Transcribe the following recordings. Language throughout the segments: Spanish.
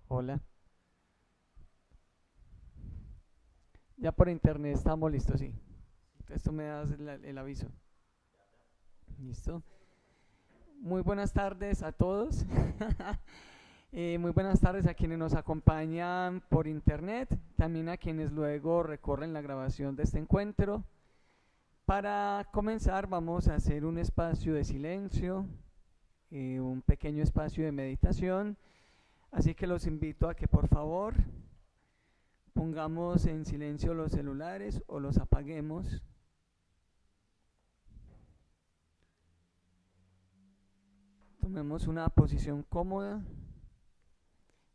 Hola. Ya por internet estamos listos, sí. Entonces tú me das el aviso. ¿Listo? Muy buenas tardes a todos. Muy buenas tardes a quienes nos acompañan por internet, también a quienes luego recorren la grabación de este encuentro. Para comenzar vamos a hacer un espacio de silencio, un pequeño espacio de meditación. Así que los invito a que por favor pongamos en silencio los celulares o los apaguemos. Tomemos una posición cómoda,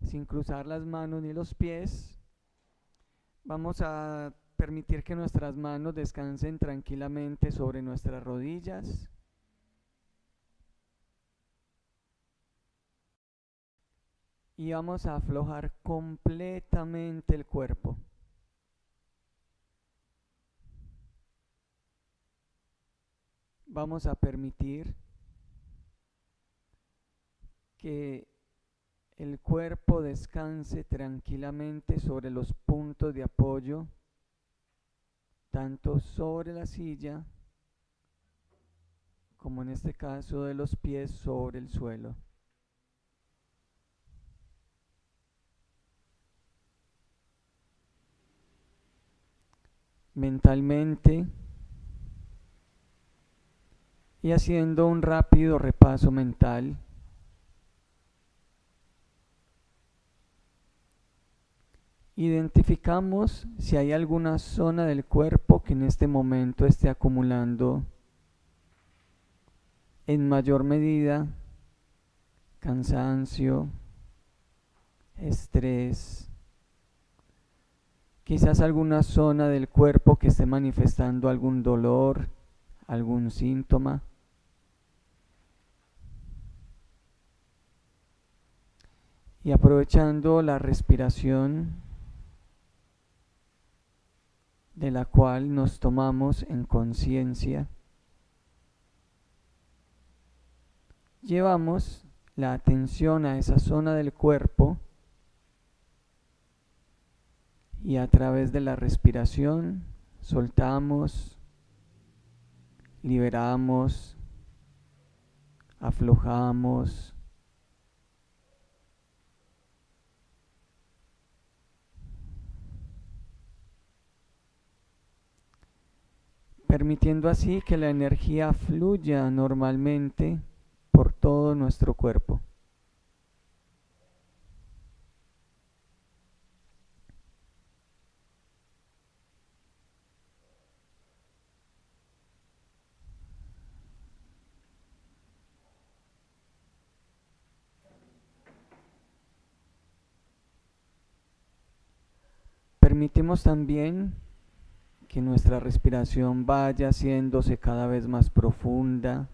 sin cruzar las manos ni los pies. Vamos a permitir que nuestras manos descansen tranquilamente sobre nuestras rodillas. Y vamos a aflojar completamente el cuerpo. Vamos a permitir que el cuerpo descanse tranquilamente sobre los puntos de apoyo, tanto sobre la silla como en este caso de los pies sobre el suelo. Mentalmente y haciendo un rápido repaso mental, identificamos si hay alguna zona del cuerpo que en este momento esté acumulando en mayor medida cansancio, estrés, quizás alguna zona del cuerpo que esté manifestando algún dolor, algún síntoma. Y aprovechando la respiración de la cual nos tomamos en conciencia, llevamos la atención a esa zona del cuerpo y a través de la respiración soltamos, liberamos, aflojamos. Permitiendo así que la energía fluya normalmente por todo nuestro cuerpo. Permitimos también que nuestra respiración vaya haciéndose cada vez más profunda,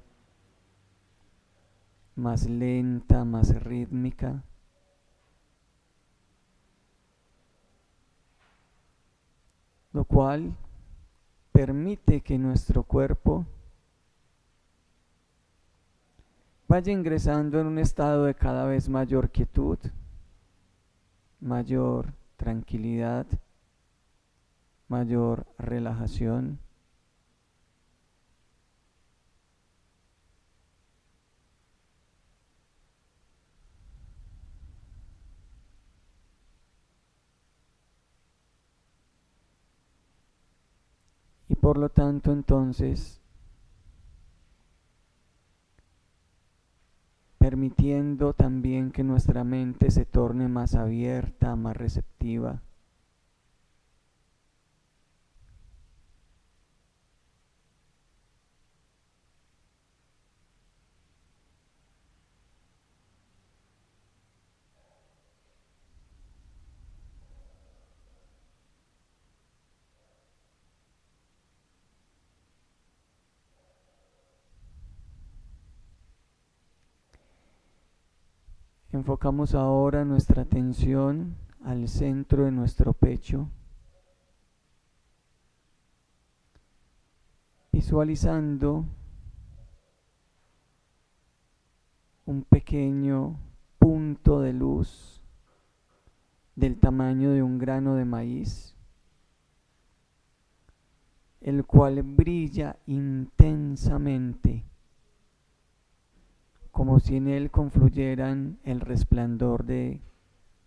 más lenta, más rítmica, lo cual permite que nuestro cuerpo vaya ingresando en un estado de cada vez mayor quietud, mayor tranquilidad, mayor relajación. Y por lo tanto entonces, permitiendo también que nuestra mente se torne más abierta, más receptiva. Enfocamos ahora nuestra atención al centro de nuestro pecho, visualizando un pequeño punto de luz del tamaño de un grano de maíz, el cual brilla intensamente, como si en él confluyeran el resplandor de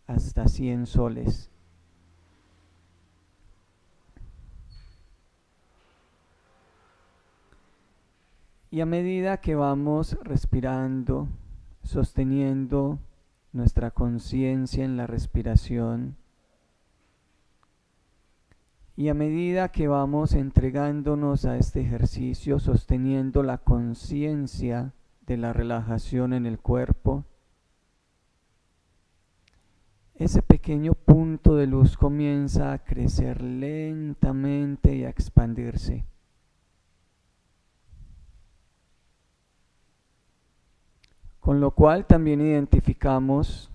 hasta 100 soles. Y a medida que vamos respirando, sosteniendo nuestra conciencia en la respiración, y a medida que vamos entregándonos a este ejercicio, sosteniendo la conciencia de la relajación en el cuerpo, ese pequeño punto de luz comienza a crecer lentamente y a expandirse. Con lo cual también identificamos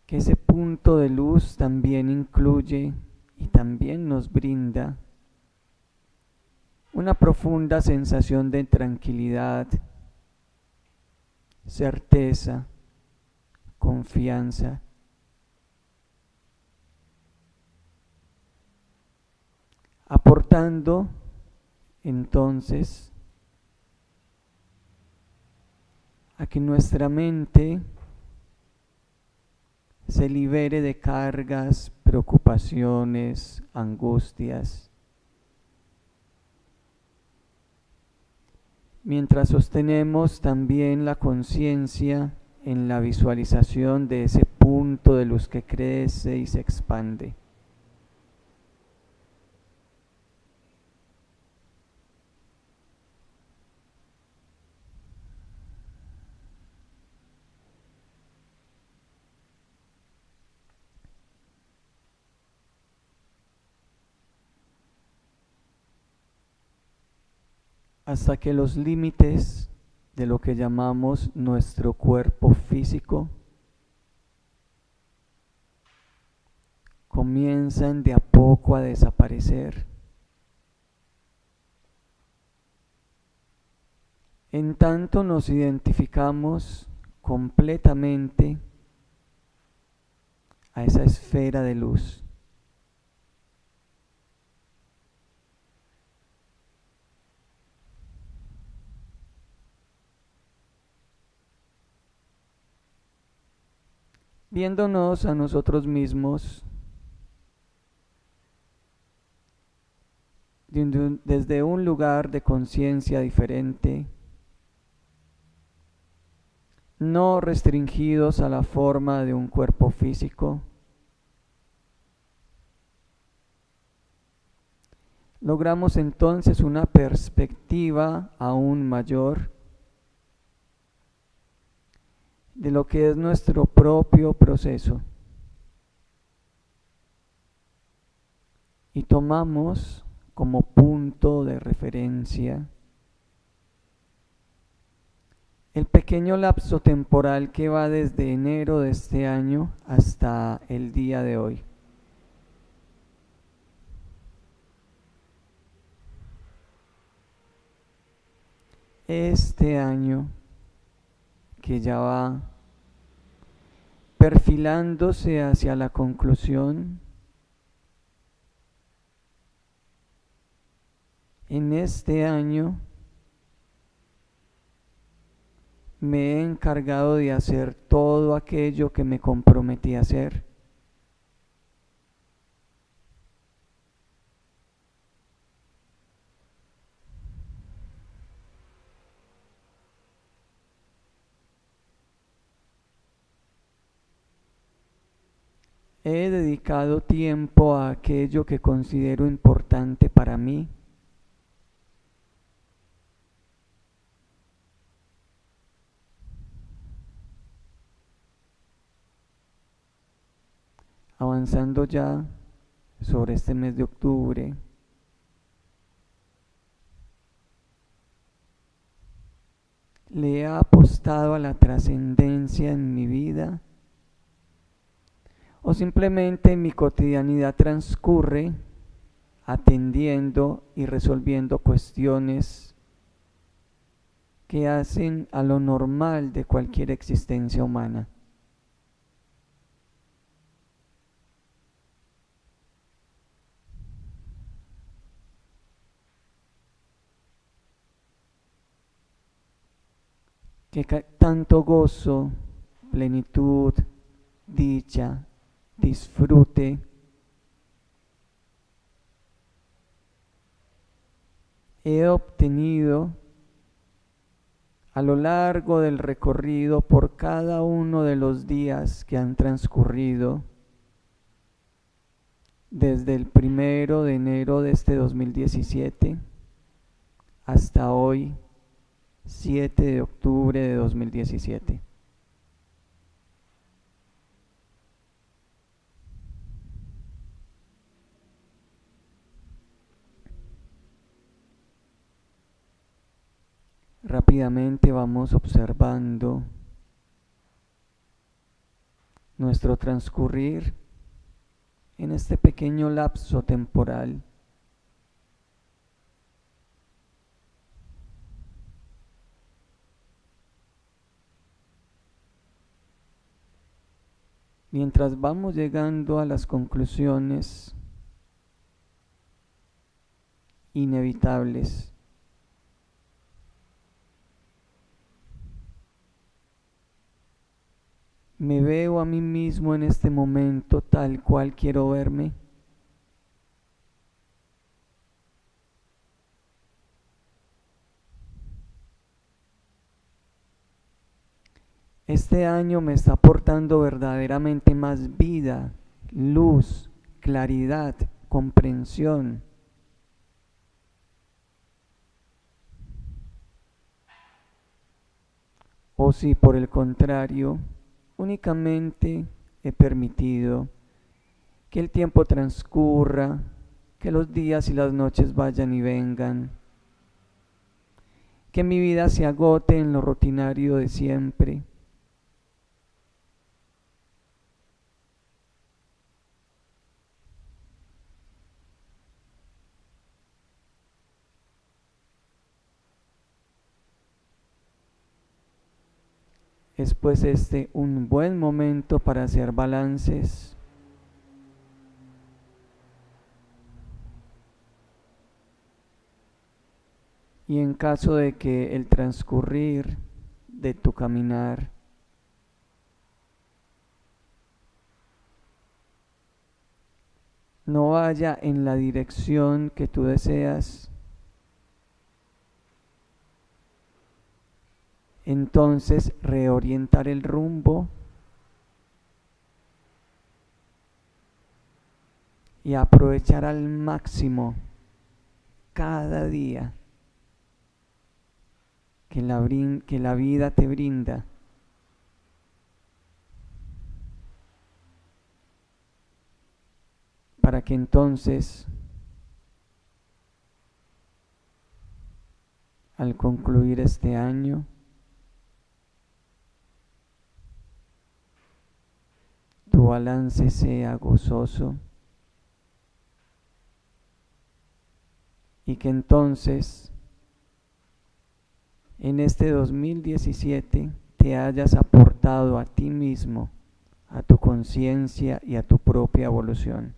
que ese punto de luz también incluye y también nos brinda una profunda sensación de tranquilidad, certeza, confianza. Aportando entonces a que nuestra mente se libere de cargas, preocupaciones, angustias, mientras sostenemos también la conciencia en la visualización de ese punto de luz que crece y se expande. Hasta que los límites de lo que llamamos nuestro cuerpo físico comienzan de a poco a desaparecer. En tanto nos identificamos completamente a esa esfera de luz. Viéndonos a nosotros mismos desde un lugar de conciencia diferente, no restringidos a la forma de un cuerpo físico, logramos entonces una perspectiva aún mayor de lo que es nuestro propio proceso. Y tomamos como punto de referencia el pequeño lapso temporal que va desde enero de este año hasta el día de hoy. Este año que ya va perfilándose hacia la conclusión, en este año me he encargado de hacer todo aquello que me comprometí a hacer. He dedicado tiempo a aquello que considero importante para mí. Avanzando ya sobre este mes de octubre, le he apostado a la trascendencia en mi vida, o simplemente mi cotidianidad transcurre atendiendo y resolviendo cuestiones que hacen a lo normal de cualquier existencia humana. Que tanto gozo, plenitud, dicha, disfrute he obtenido a lo largo del recorrido por cada uno de los días que han transcurrido desde el 1 de enero de este 2017 hasta hoy, 7 de octubre de 2017. Rápidamente vamos observando nuestro transcurrir en este pequeño lapso temporal. Mientras vamos llegando a las conclusiones inevitables, ¿me veo a mí mismo en este momento tal cual quiero verme? Este año me está aportando verdaderamente más vida, luz, claridad, comprensión. O si por el contrario, únicamente he permitido que el tiempo transcurra, que los días y las noches vayan y vengan, que mi vida se agote en lo rutinario de siempre. Es pues este un buen momento para hacer balances. Y en caso de que el transcurrir de tu caminar no vaya en la dirección que tú deseas, entonces reorientar el rumbo y aprovechar al máximo cada día que la vida te brinda. Para que entonces, al concluir este año, tu balance sea gozoso y que entonces en este 2017 te hayas aportado a ti mismo, a tu conciencia y a tu propia evolución.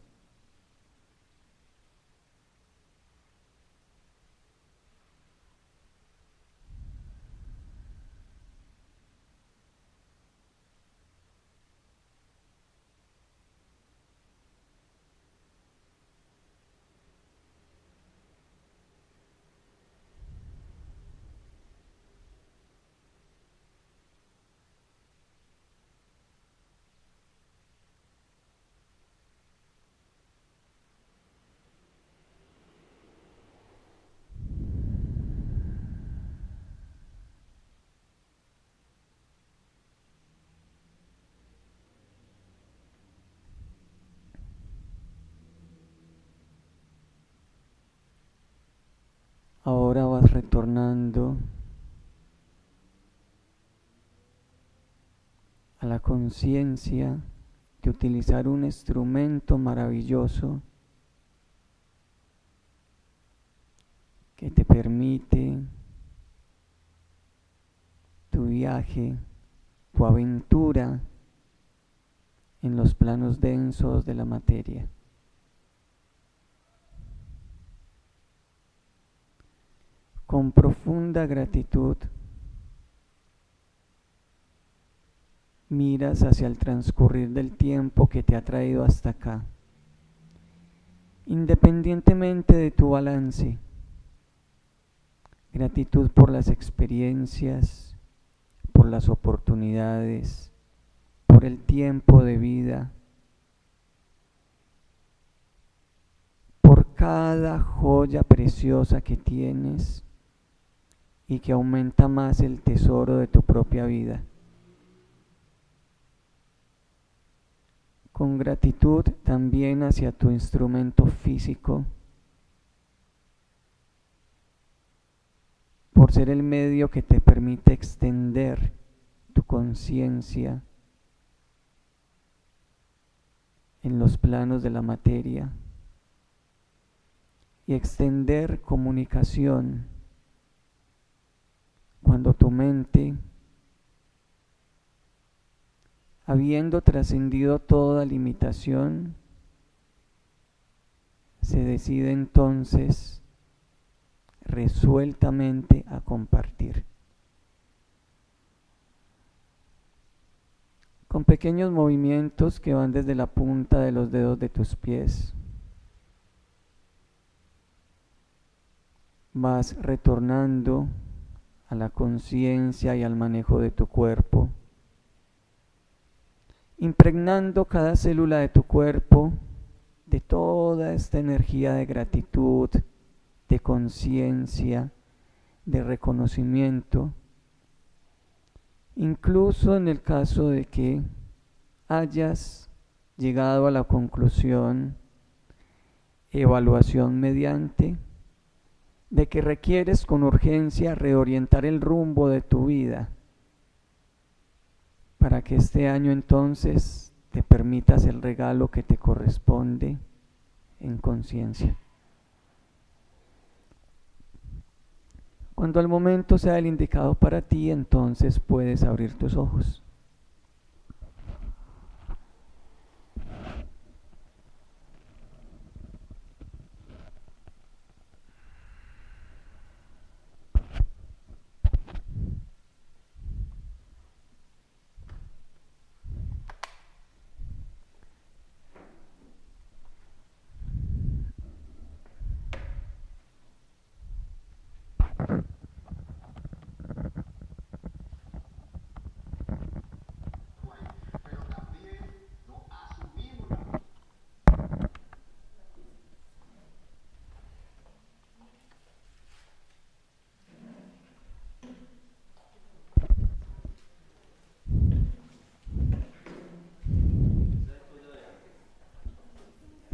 Ahora vas retornando a la conciencia de utilizar un instrumento maravilloso que te permite tu viaje, tu aventura en los planos densos de la materia. Con profunda gratitud, miras hacia el transcurrir del tiempo que te ha traído hasta acá, independientemente de tu balance. Gratitud por las experiencias, por las oportunidades, por el tiempo de vida, por cada joya preciosa que tienes y que aumenta más el tesoro de tu propia vida. Con gratitud también hacia tu instrumento físico, por ser el medio que te permite extender tu conciencia en los planos de la materia y extender comunicación cuando tu mente, habiendo trascendido toda limitación, se decide entonces resueltamente a compartir. Con pequeños movimientos que van desde la punta de los dedos de tus pies, vas retornando a la conciencia y al manejo de tu cuerpo, impregnando cada célula de tu cuerpo de toda esta energía de gratitud, de conciencia, de reconocimiento, incluso en el caso de que hayas llegado a la conclusión, evaluación mediante, de que requieres con urgencia reorientar el rumbo de tu vida, para que este año entonces te permitas el regalo que te corresponde en conciencia. Cuando el momento sea el indicado para ti, entonces puedes abrir tus ojos.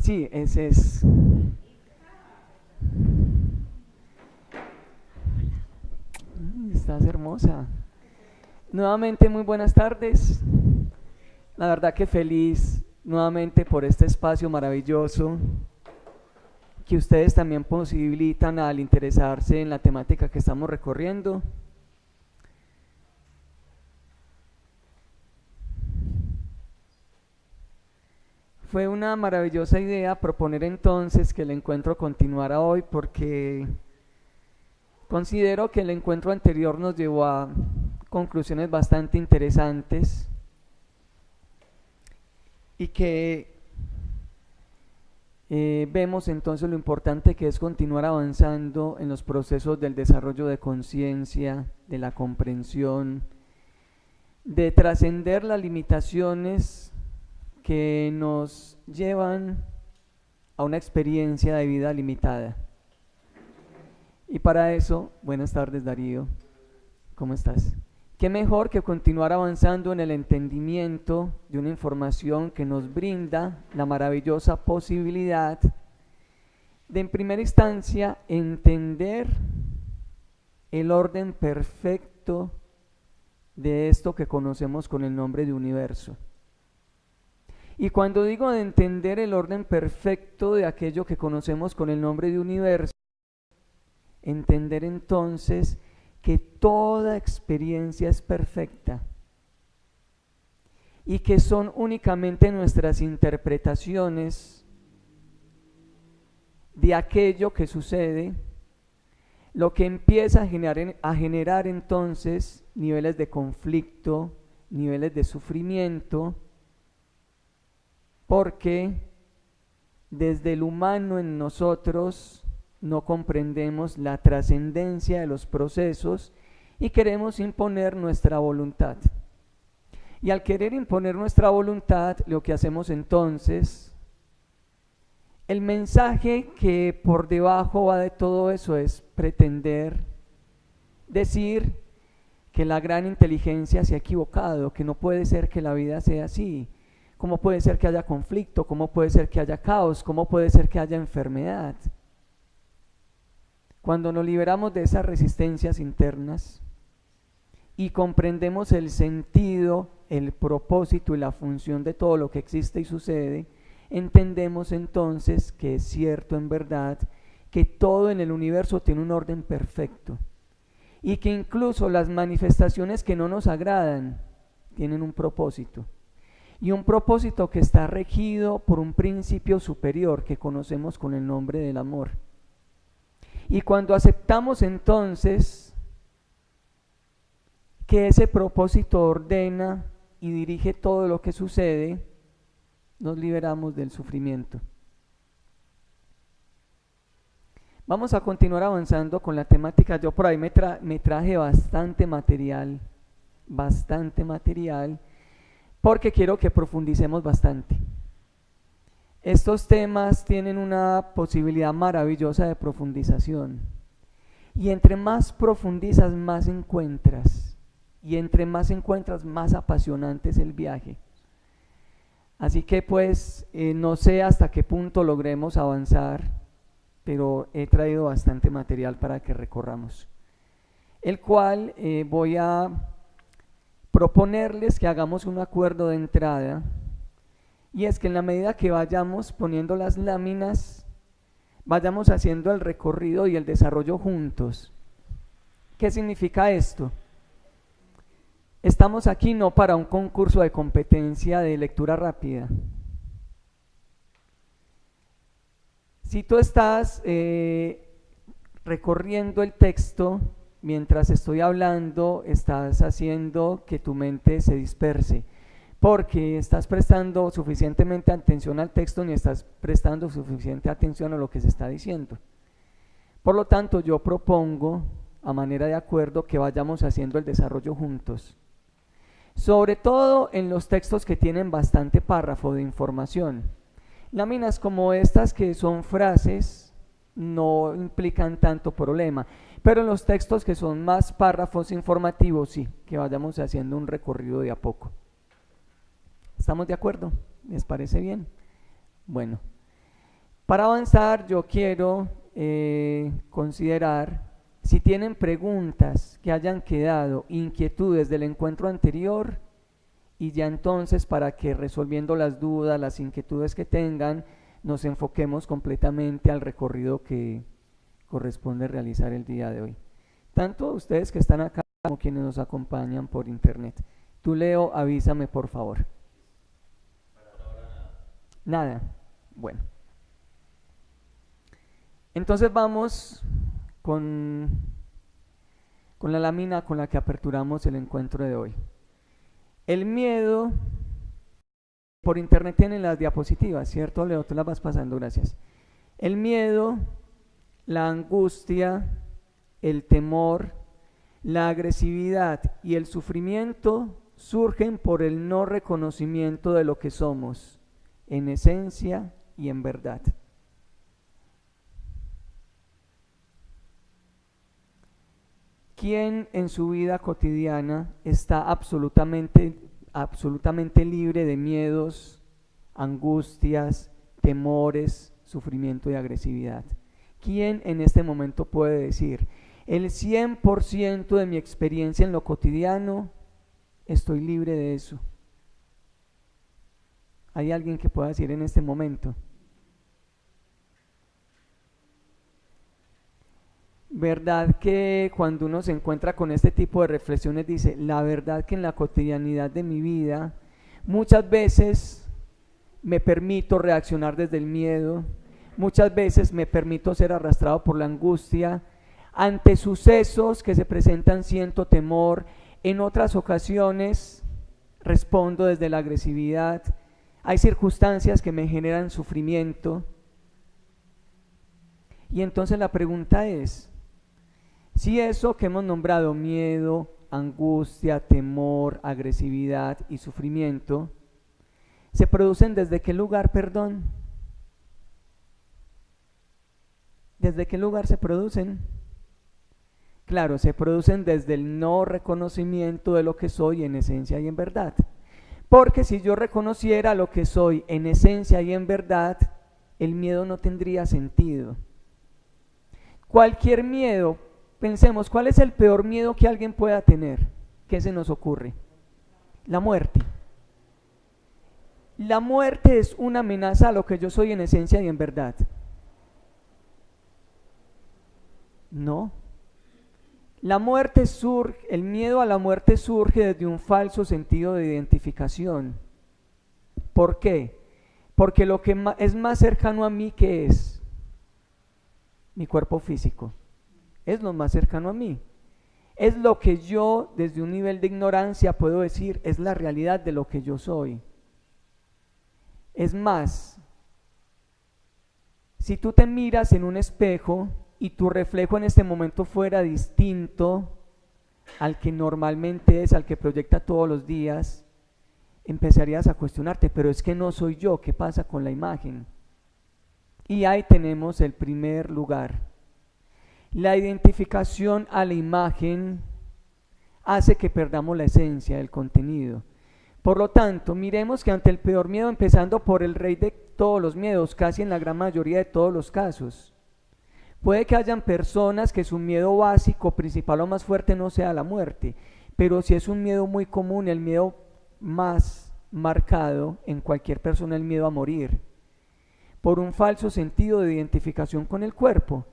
Sí, ese es. Estás hermosa. Nuevamente, muy buenas tardes. La verdad que feliz nuevamente por este espacio maravilloso que ustedes también posibilitan al interesarse en la temática que estamos recorriendo. Fue una maravillosa idea proponer entonces que el encuentro continuara hoy, porque considero que el encuentro anterior nos llevó a conclusiones bastante interesantes y que vemos entonces lo importante que es continuar avanzando en los procesos del desarrollo de conciencia, de la comprensión, de trascender las limitaciones que nos llevan a una experiencia de vida limitada. Y para eso, buenas tardes Darío, ¿cómo estás? Qué mejor que continuar avanzando en el entendimiento de una información que nos brinda la maravillosa posibilidad de, en primera instancia, entender el orden perfecto de esto que conocemos con el nombre de universo. Y cuando digo de entender el orden perfecto de aquello que conocemos con el nombre de universo, entender entonces que toda experiencia es perfecta y que son únicamente nuestras interpretaciones de aquello que sucede, lo que empieza a generar entonces niveles de conflicto, niveles de sufrimiento, porque desde el humano en nosotros no comprendemos la trascendencia de los procesos y queremos imponer nuestra voluntad. Y al querer imponer nuestra voluntad, lo que hacemos entonces, el mensaje que por debajo va de todo eso es pretender decir que la gran inteligencia se ha equivocado, que no puede ser que la vida sea así. ¿Cómo puede ser que haya conflicto? ¿Cómo puede ser que haya caos? ¿Cómo puede ser que haya enfermedad? Cuando nos liberamos de esas resistencias internas y comprendemos el sentido, el propósito y la función de todo lo que existe y sucede, entendemos entonces que es cierto en verdad que todo en el universo tiene un orden perfecto y que incluso las manifestaciones que no nos agradan tienen un propósito, y un propósito que está regido por un principio superior que conocemos con el nombre del amor. Y cuando aceptamos entonces que ese propósito ordena y dirige todo lo que sucede, nos liberamos del sufrimiento. Vamos a continuar avanzando con la temática. Yo por ahí me traje bastante material, porque quiero que profundicemos bastante. Estos temas tienen una posibilidad maravillosa de profundización, y entre más profundizas, más encuentras, y entre más encuentras, más apasionante es el viaje. Así que pues no sé hasta qué punto logremos avanzar, pero he traído bastante material para que recorramos, el cual voy a proponerles que hagamos un acuerdo de entrada, y es que en la medida que vayamos poniendo las láminas, vayamos haciendo el recorrido y el desarrollo juntos. ¿Qué significa esto? Estamos aquí no para un concurso de competencia de lectura rápida. Si tú estás recorriendo el texto mientras estoy hablando, estás haciendo que tu mente se disperse, porque estás prestando suficientemente atención al texto ni estás prestando suficiente atención a lo que se está diciendo. Por lo tanto, yo propongo, a manera de acuerdo, que vayamos haciendo el desarrollo juntos, sobre todo en los textos que tienen bastante párrafo de información. Láminas como estas, que son frases, no implican tanto problema, pero en los textos que son más párrafos informativos, sí, que vayamos haciendo un recorrido de a poco. ¿Estamos de acuerdo? ¿Les parece bien? Bueno, para avanzar yo quiero considerar si tienen preguntas que hayan quedado, inquietudes del encuentro anterior, y ya entonces para que resolviendo las dudas, las inquietudes que tengan, nos enfoquemos completamente al recorrido que corresponde realizar el día de hoy. Tanto ustedes que están acá como quienes nos acompañan por internet. Tú, Leo, avísame por favor. Nada. Bueno. Entonces vamos con la lámina con la que aperturamos el encuentro de hoy. El miedo, por internet tienen las diapositivas, ¿cierto, Leo? Tú las vas pasando, gracias. El miedo, la angustia, el temor, la agresividad y el sufrimiento surgen por el no reconocimiento de lo que somos, en esencia y en verdad. ¿Quién en su vida cotidiana está absolutamente libre de miedos, angustias, temores, sufrimiento y agresividad? ¿Quién en este momento puede decir, el 100% de mi experiencia en lo cotidiano, estoy libre de eso? ¿Hay alguien que pueda decir en este momento? verdad que cuando uno se encuentra con este tipo de reflexiones dice, la verdad que en la cotidianidad de mi vida muchas veces me permito reaccionar desde el miedo, muchas veces me permito ser arrastrado por la angustia, ante sucesos que se presentan siento temor, en otras ocasiones respondo desde la agresividad, hay circunstancias que me generan sufrimiento. Y entonces la pregunta es, si eso que hemos nombrado miedo, angustia, temor, agresividad y sufrimiento, ¿se producen desde qué lugar, perdón? ¿Desde qué lugar se producen? Claro, se producen desde el no reconocimiento de lo que soy en esencia y en verdad. Porque si yo reconociera lo que soy en esencia y en verdad, el miedo no tendría sentido. Cualquier miedo, pensemos, ¿cuál es el peor miedo que alguien pueda tener? ¿Qué se nos ocurre? La muerte. La muerte es una amenaza a lo que yo soy en esencia y en verdad. No. La muerte surge, el miedo a la muerte surge desde un falso sentido de identificación. ¿Por qué? Porque lo que es más cercano a mí, ¿qué es? Mi cuerpo físico. Es lo más cercano a mí. Es lo que yo, desde un nivel de ignorancia, puedo decir, es la realidad de lo que yo soy. Es más, si tú te miras en un espejo y tu reflejo en este momento fuera distinto al que normalmente es, al que proyecta todos los días, empezarías a cuestionarte, pero es que no soy yo, ¿qué pasa con la imagen? Y ahí tenemos el primer lugar. La identificación a la imagen hace que perdamos la esencia del contenido. Por lo tanto, miremos que ante el peor miedo, empezando por el rey de todos los miedos, casi en la gran mayoría de todos los casos, puede que hayan personas que su miedo básico, principal o más fuerte no sea la muerte, pero si es un miedo muy común, el miedo más marcado en cualquier persona, el miedo a morir, por un falso sentido de identificación con el cuerpo.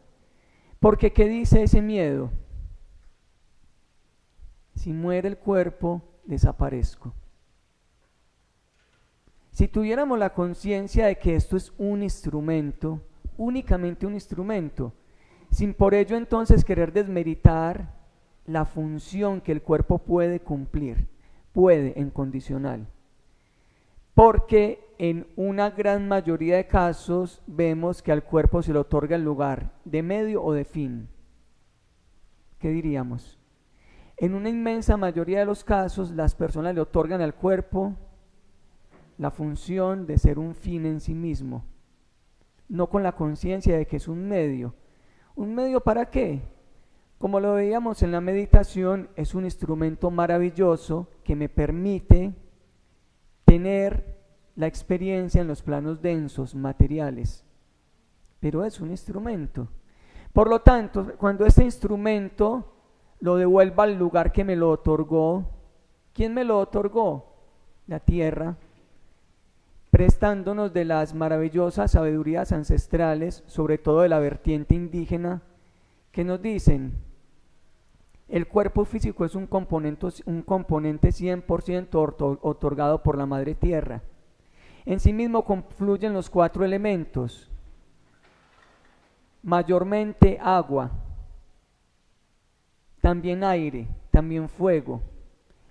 Porque ¿qué dice ese miedo? Si muere el cuerpo, desaparezco. Si tuviéramos la conciencia de que esto es un instrumento, únicamente un instrumento, sin por ello entonces querer desmeritar la función que el cuerpo puede cumplir, puede en condicional. Porque en una gran mayoría de casos vemos que al cuerpo se le otorga el lugar de medio o de fin. ¿Qué diríamos? En una inmensa mayoría de los casos las personas le otorgan al cuerpo la función de ser un fin en sí mismo, no con la conciencia de que es un medio. ¿Un medio para qué? Como lo veíamos en la meditación, es un instrumento maravilloso que me permite tener la experiencia en los planos densos, materiales, pero es un instrumento. Por lo tanto, cuando este instrumento lo devuelva al lugar que me lo otorgó, ¿quién me lo otorgó? La tierra, prestándonos de las maravillosas sabidurías ancestrales, sobre todo de la vertiente indígena, que nos dicen, el cuerpo físico es un componente 100% otorgado por la madre tierra. En sí mismo confluyen los 4 elementos, mayormente agua, también aire, también fuego,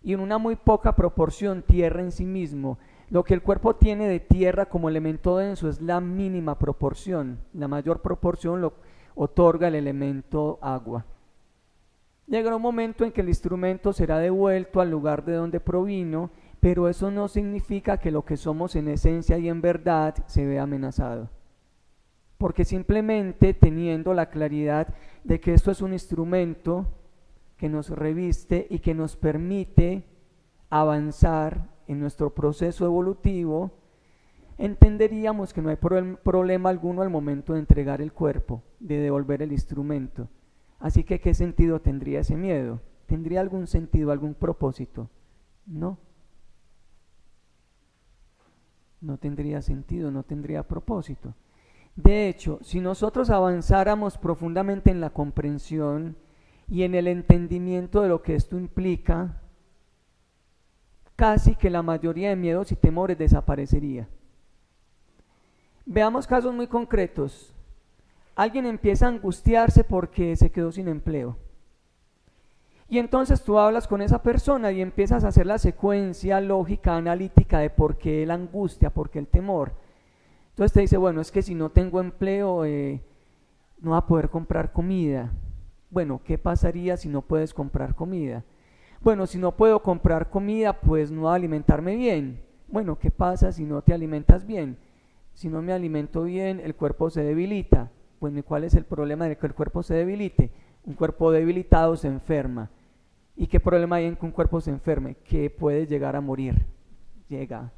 y en una muy poca proporción tierra en sí mismo. Lo que el cuerpo tiene de tierra como elemento denso es la mínima proporción, la mayor proporción lo otorga el elemento agua. Llegará un momento en que el instrumento será devuelto al lugar de donde provino, pero eso no significa que lo que somos en esencia y en verdad se vea amenazado. Porque simplemente teniendo la claridad de que esto es un instrumento que nos reviste y que nos permite avanzar en nuestro proceso evolutivo, entenderíamos que no hay problema alguno al momento de entregar el cuerpo, de devolver el instrumento. Así que, ¿qué sentido tendría ese miedo? ¿Tendría algún sentido, algún propósito? No. No tendría sentido, no tendría propósito. De hecho, si nosotros avanzáramos profundamente en la comprensión y en el entendimiento de lo que esto implica, casi que la mayoría de miedos y temores desaparecería. Veamos casos muy concretos. Alguien empieza a angustiarse porque se quedó sin empleo. Y entonces tú hablas con esa persona y empiezas a hacer la secuencia lógica, analítica de por qué la angustia, por qué el temor. Entonces te dice, bueno, es que si no tengo empleo, no va a poder comprar comida. Bueno, ¿qué pasaría si no puedes comprar comida? Bueno, si no puedo comprar comida, pues no va a alimentarme bien. Bueno, ¿qué pasa si no te alimentas bien? Si no me alimento bien, el cuerpo se debilita. Bueno, ¿y cuál es el problema de que el cuerpo se debilite? Un cuerpo debilitado se enferma. ¿Y qué problema hay en que un cuerpo se enferme? Que puede llegar a morir. Llega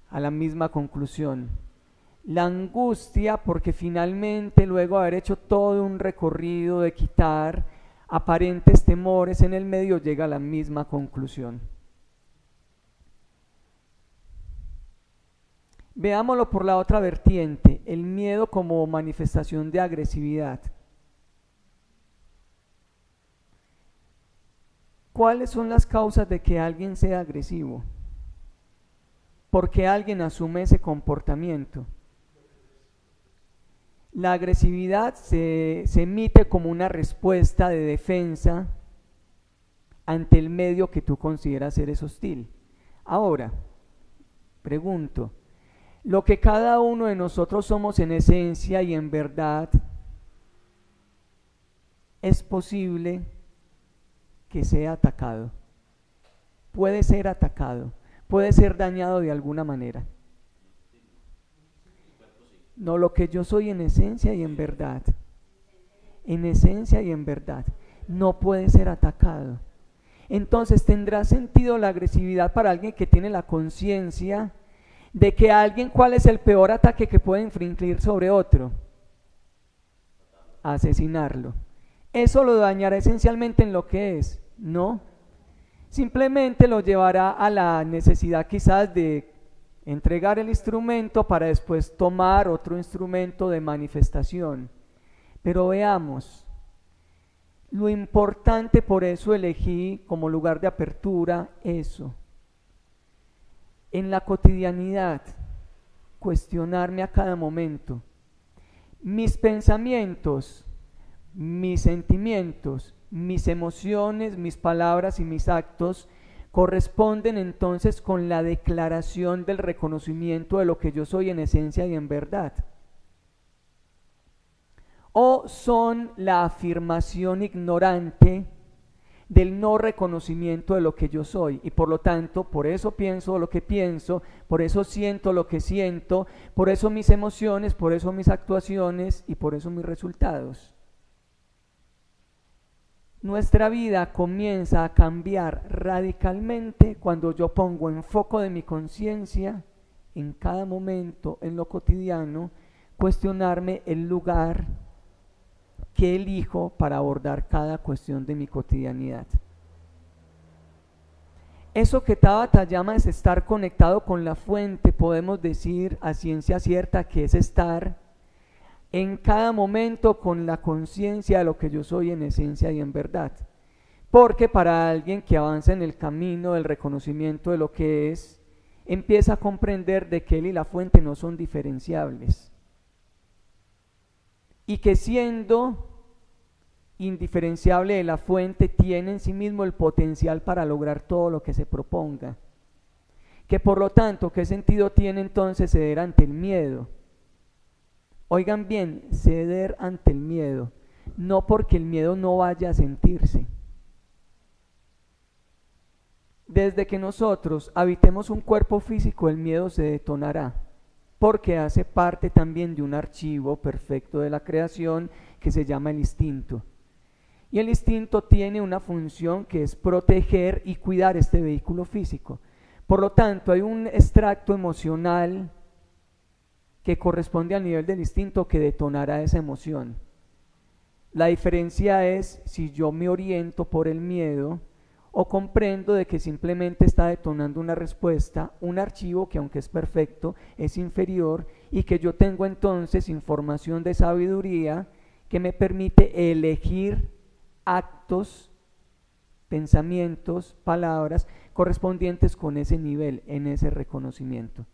a la misma conclusión. La angustia, porque finalmente luego de haber hecho todo un recorrido de quitar aparentes temores en el medio, llega a la misma conclusión. Veámoslo por la otra vertiente, el miedo como manifestación de agresividad. ¿Cuáles son las causas de que alguien sea agresivo? ¿Por qué alguien asume ese comportamiento? La agresividad se emite como una respuesta de defensa ante el medio que tú consideras ser hostil. Ahora, pregunto, lo que cada uno de nosotros somos en esencia y en verdad, ¿es posible que sea atacado? Puede ser atacado, puede ser dañado de alguna manera. No, lo que yo soy en esencia y en verdad, no puede ser atacado. Entonces tendrá sentido la agresividad para alguien que tiene la conciencia de que alguien, ¿cuál es el peor ataque que puede infligir sobre otro? Asesinarlo. ¿Eso lo dañará esencialmente en lo que es? No. Simplemente lo llevará a la necesidad quizás de entregar el instrumento para después tomar otro instrumento de manifestación. Pero veamos, lo importante, por eso elegí como lugar de apertura eso. En la cotidianidad, cuestionarme a cada momento. Mis pensamientos, mis sentimientos, mis emociones, mis palabras y mis actos corresponden entonces con la declaración del reconocimiento de lo que yo soy en esencia y en verdad. O son la afirmación ignorante del no reconocimiento de lo que yo soy, y por lo tanto, por eso pienso lo que pienso, por eso siento lo que siento, por eso mis emociones, por eso mis actuaciones y por eso mis resultados. Nuestra vida comienza a cambiar radicalmente cuando yo pongo en foco de mi conciencia, en cada momento, en lo cotidiano, cuestionarme el lugar que elijo para abordar cada cuestión de mi cotidianidad. Eso que Tabata llama es estar conectado con la fuente, podemos decir a ciencia cierta que es estar en cada momento con la conciencia de lo que yo soy en esencia y en verdad. Porque para alguien que avanza en el camino del reconocimiento de lo que es, empieza a comprender de que él y la fuente no son diferenciables. Y que siendo indiferenciable de la fuente, tiene en sí mismo el potencial para lograr todo lo que se proponga. Que por lo tanto, ¿qué sentido tiene entonces ceder ante el miedo? Oigan bien, ceder ante el miedo, no porque el miedo no vaya a sentirse. Desde que nosotros habitemos un cuerpo físico, el miedo se detonará, porque hace parte también de un archivo perfecto de la creación que se llama el instinto. Y el instinto tiene una función que es proteger y cuidar este vehículo físico. Por lo tanto, hay un extracto emocional que corresponde al nivel del instinto que detonará esa emoción. La diferencia es si yo me oriento por el miedo o comprendo de que simplemente está detonando una respuesta, un archivo que aunque es perfecto, es inferior y que yo tengo entonces información de sabiduría que me permite elegir actos, pensamientos, palabras correspondientes con ese nivel, en ese reconocimiento.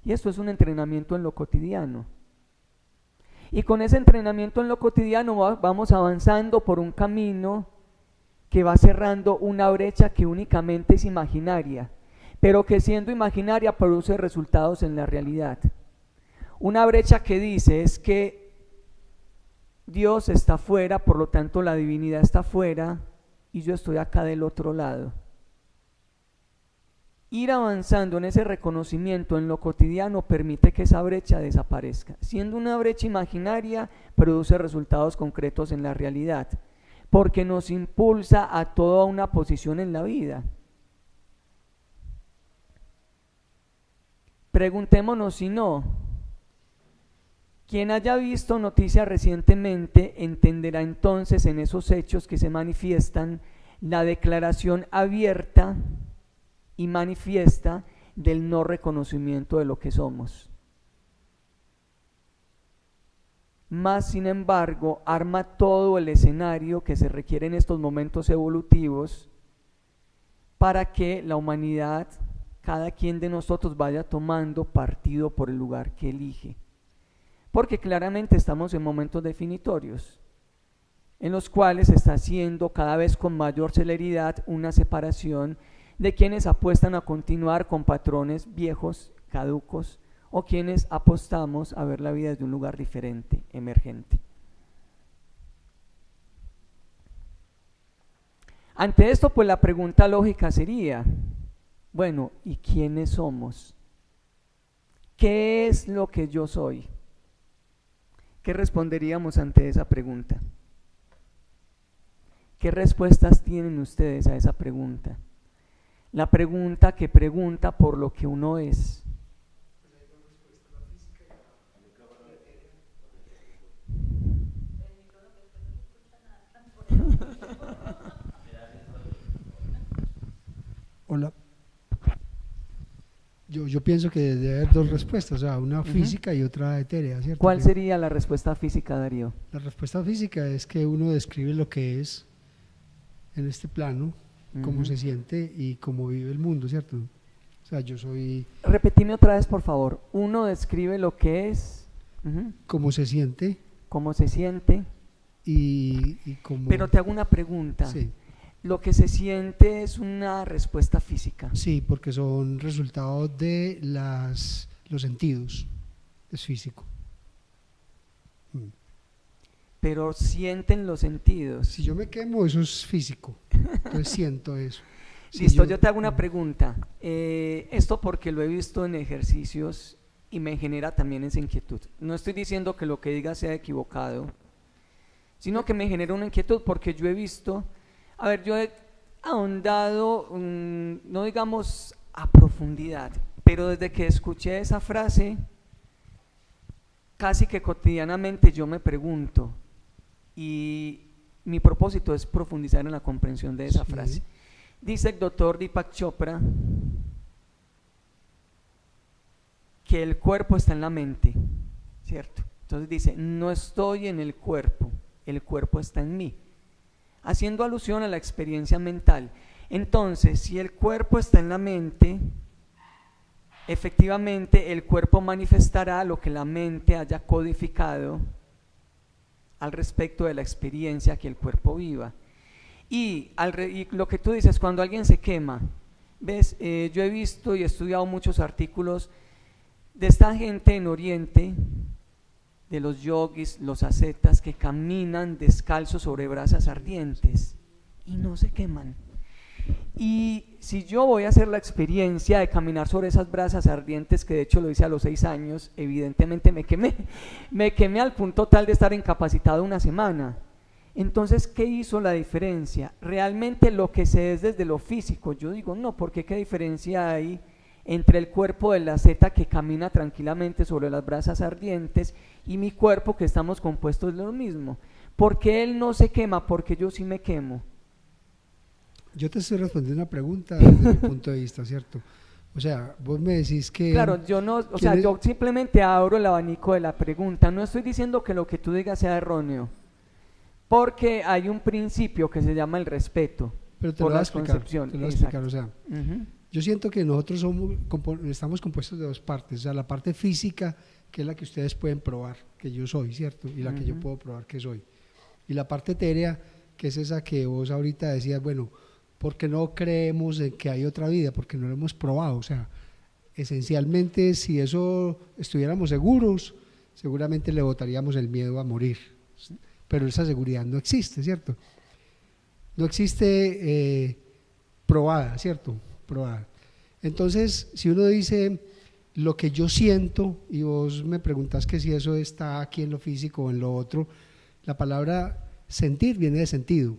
Y esto es un entrenamiento en lo cotidiano. Y con ese entrenamiento en lo cotidiano vamos avanzando por un camino que va cerrando una brecha que únicamente es imaginaria, pero que siendo imaginaria produce resultados en la realidad. Una brecha que dice es que Dios está fuera, por lo tanto la divinidad está fuera y yo estoy acá del otro lado. Ir avanzando en ese reconocimiento en lo cotidiano permite que esa brecha desaparezca. Siendo una brecha imaginaria, produce resultados concretos en la realidad, porque nos impulsa a toda una posición en la vida. Preguntémonos si no. Quien haya visto noticias recientemente entenderá entonces en esos hechos que se manifiestan la declaración abierta y manifiesta del no reconocimiento de lo que somos. Más sin embargo, arma todo el escenario que se requiere en estos momentos evolutivos para que la humanidad, cada quien de nosotros vaya tomando partido por el lugar que elige. Porque claramente estamos en momentos definitorios, en los cuales se está haciendo cada vez con mayor celeridad una separación de quienes apuestan a continuar con patrones viejos, caducos, o quienes apostamos a ver la vida desde un lugar diferente, emergente. Ante esto, pues la pregunta lógica sería, bueno, ¿y quiénes somos? ¿Qué es lo que yo soy? ¿Qué responderíamos ante esa pregunta? ¿Qué respuestas tienen ustedes a esa pregunta? La pregunta que pregunta por lo que uno es. Hola. Yo pienso que debe haber dos respuestas, o sea, una física y otra etérea, ¿cierto? ¿Cuál sería la respuesta física, Darío? La respuesta física es que uno describe lo que es en este plano, cómo se siente y cómo vive el mundo, ¿cierto? O sea, yo soy... Repetime otra vez, por favor. Uno describe lo que es, cómo se siente y cómo... Pero te hago una pregunta. Sí. Lo que se siente es una respuesta física. Sí, porque son resultados de los sentidos, es físico. Pero sienten los sentidos. Si yo me quemo, eso es físico, entonces siento eso. Si Listo, yo te hago una pregunta. Esto porque lo he visto en ejercicios y me genera también esa inquietud. No estoy diciendo que lo que diga sea equivocado, sino que me genera una inquietud porque yo he visto... A ver, yo he ahondado, no digamos a profundidad, pero desde que escuché esa frase, casi que cotidianamente yo me pregunto, y mi propósito es profundizar en la comprensión de esa frase. Dice el doctor Deepak Chopra que el cuerpo está en la mente, ¿cierto? Entonces dice, no estoy en el cuerpo está en mí, haciendo alusión a la experiencia mental. Entonces, si el cuerpo está en la mente, efectivamente el cuerpo manifestará lo que la mente haya codificado al respecto de la experiencia que el cuerpo viva. Y lo que tú dices, cuando alguien se quema, ¿ves? Yo he visto y he estudiado muchos artículos de esta gente en Oriente, de los yogis, los ascetas, que caminan descalzos sobre brasas ardientes y no se queman. Y si yo voy a hacer la experiencia de caminar sobre esas brasas ardientes, que de hecho lo hice a los 6 años, evidentemente me quemé al punto tal de estar incapacitado una semana. Entonces, ¿qué hizo la diferencia? Realmente lo que sé es desde lo físico. Yo digo, no, porque ¿qué diferencia hay entre el cuerpo del asceta que camina tranquilamente sobre las brasas ardientes y mi cuerpo, que estamos compuestos de lo mismo? ¿Por qué él no se quema? Porque yo sí me quemo. Yo te estoy respondiendo una pregunta desde mi punto de vista, ¿cierto? O sea, vos me decís que... Claro, yo no, o sea, yo simplemente abro el abanico de la pregunta. No estoy diciendo que lo que tú digas sea erróneo, porque hay un principio que se llama el respeto Pero te por lo voy a las explicar, concepciones. te lo voy a explicar, o Exacto. sea, Ujú, yo siento que nosotros estamos compuestos de dos partes, o sea, la parte física, que es la que ustedes pueden probar que yo soy, ¿cierto? Y la que yo ujú. puedo probar que soy. Y la parte etérea, que es esa que vos ahorita decías, bueno, ¿por qué no creemos en que hay otra vida? Porque no lo hemos probado, o sea, esencialmente si eso estuviéramos seguros, seguramente le botaríamos el miedo a morir, pero esa seguridad no existe, ¿cierto? No existe probada, ¿cierto? Probada. Entonces, si uno dice lo que yo siento, y vos me preguntas que si eso está aquí en lo físico o en lo otro, la palabra sentir viene de sentido,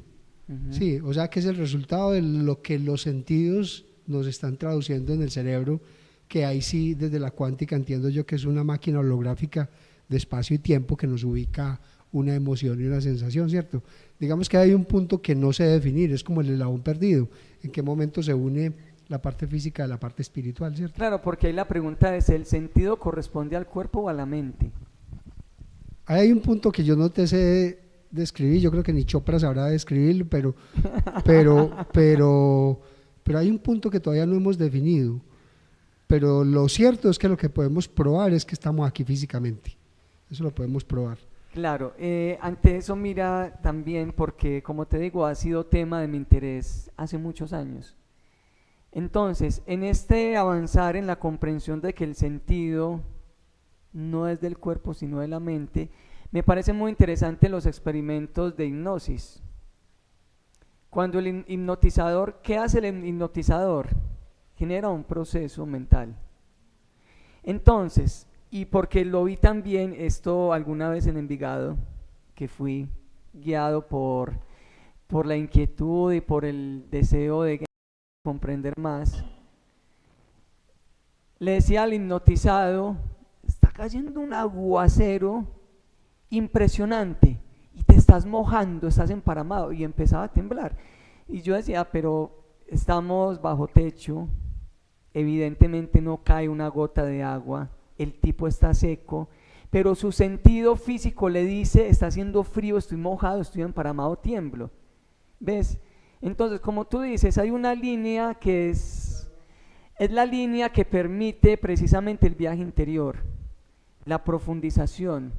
Ujú. sí, o sea que es el resultado de lo que los sentidos nos están traduciendo en el cerebro, que ahí sí, desde la cuántica entiendo yo que es una máquina holográfica de espacio y tiempo que nos ubica una emoción y una sensación, ¿cierto? Digamos que hay un punto que no sé definir, es como el eslabón perdido, en qué momento se une la parte física de la parte espiritual, ¿cierto? Claro, porque ahí la pregunta es, ¿el sentido corresponde al cuerpo o a la mente? Ahí hay un punto que yo no te sé describir, yo creo que ni Chopra sabrá describirlo, pero, pero, pero hay un punto que todavía no hemos definido, pero lo cierto es que lo que podemos probar es que estamos aquí físicamente, eso lo podemos probar. Claro, ante eso mira también porque, como te digo, ha sido tema de mi interés hace muchos años. Entonces, en este avanzar en la comprensión de que el sentido no es del cuerpo sino de la mente, me parecen muy interesantes los experimentos de hipnosis. Cuando el hipnotizador, ¿qué hace el hipnotizador? Genera un proceso mental. Entonces, y porque lo vi también esto alguna vez en Envigado, que fui guiado por la inquietud y por el deseo de comprender más, le decía al hipnotizado, está cayendo un aguacero impresionante y te estás mojando, estás emparamado, y empezaba a temblar. Y yo decía, pero estamos bajo techo, evidentemente no cae una gota de agua, el tipo está seco, pero su sentido físico le dice, está haciendo frío, estoy mojado, estoy emparamado, tiemblo. ¿Ves? Entonces, como tú dices, hay una línea que es la línea que permite precisamente el viaje interior, la profundización,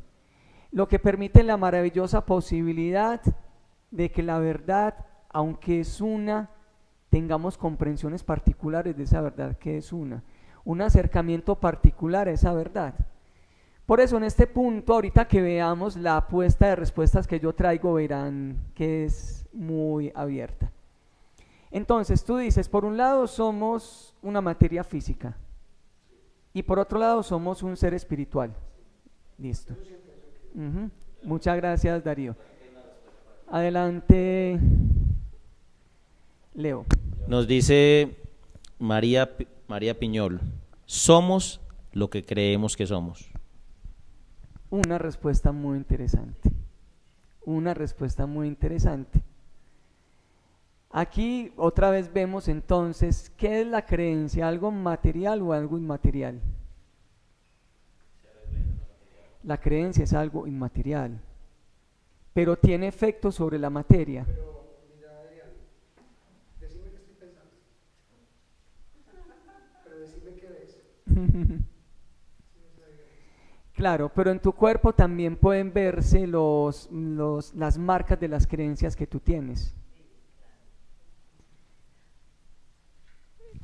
lo que permite la maravillosa posibilidad de que la verdad, aunque es una, tengamos comprensiones particulares de esa verdad que es una, un acercamiento particular a esa verdad. Por eso en este punto, ahorita que veamos la apuesta de respuestas que yo traigo, verán que es muy abierta. Entonces tú dices, por un lado somos una materia física y por otro lado somos un ser espiritual. Listo. Muchas gracias, Darío. Adelante, Leo. Nos dice María Piñol, somos lo que creemos que somos. Una respuesta muy interesante. Una respuesta muy interesante. Aquí otra vez vemos entonces qué es la creencia, algo material o algo inmaterial. La creencia es algo inmaterial, pero tiene efecto sobre la materia. Pero mira, Adrián, decime qué estoy pensando, pero decime qué ves. Claro, pero en tu cuerpo también pueden verse las marcas de las creencias que tú tienes.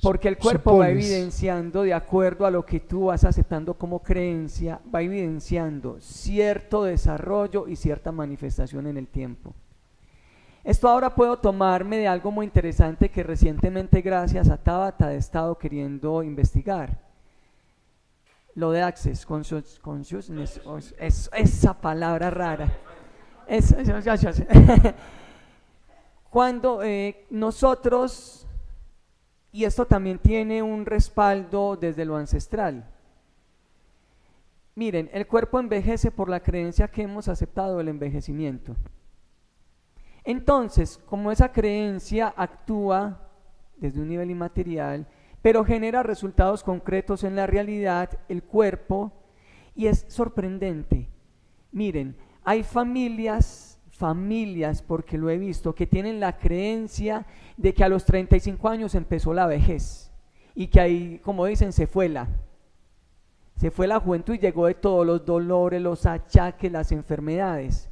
Porque el cuerpo va Supones. evidenciando, de acuerdo a lo que tú vas aceptando como creencia, va evidenciando cierto desarrollo y cierta manifestación en el tiempo. Esto ahora puedo tomarme de algo muy interesante que recientemente, gracias a Tabata, he estado queriendo investigar. Lo de Access Consciousness, esa palabra rara. Cuando nosotros, y esto también tiene un respaldo desde lo ancestral. Miren, el cuerpo envejece por la creencia que hemos aceptado del envejecimiento. Entonces, como esa creencia actúa desde un nivel inmaterial, pero genera resultados concretos en la realidad, el cuerpo, y es sorprendente. Miren, hay familias, porque lo he visto, que tienen la creencia de que a los 35 años empezó la vejez, y que ahí, como dicen, se fue la juventud y llegó de todos los dolores, los achaques, las enfermedades.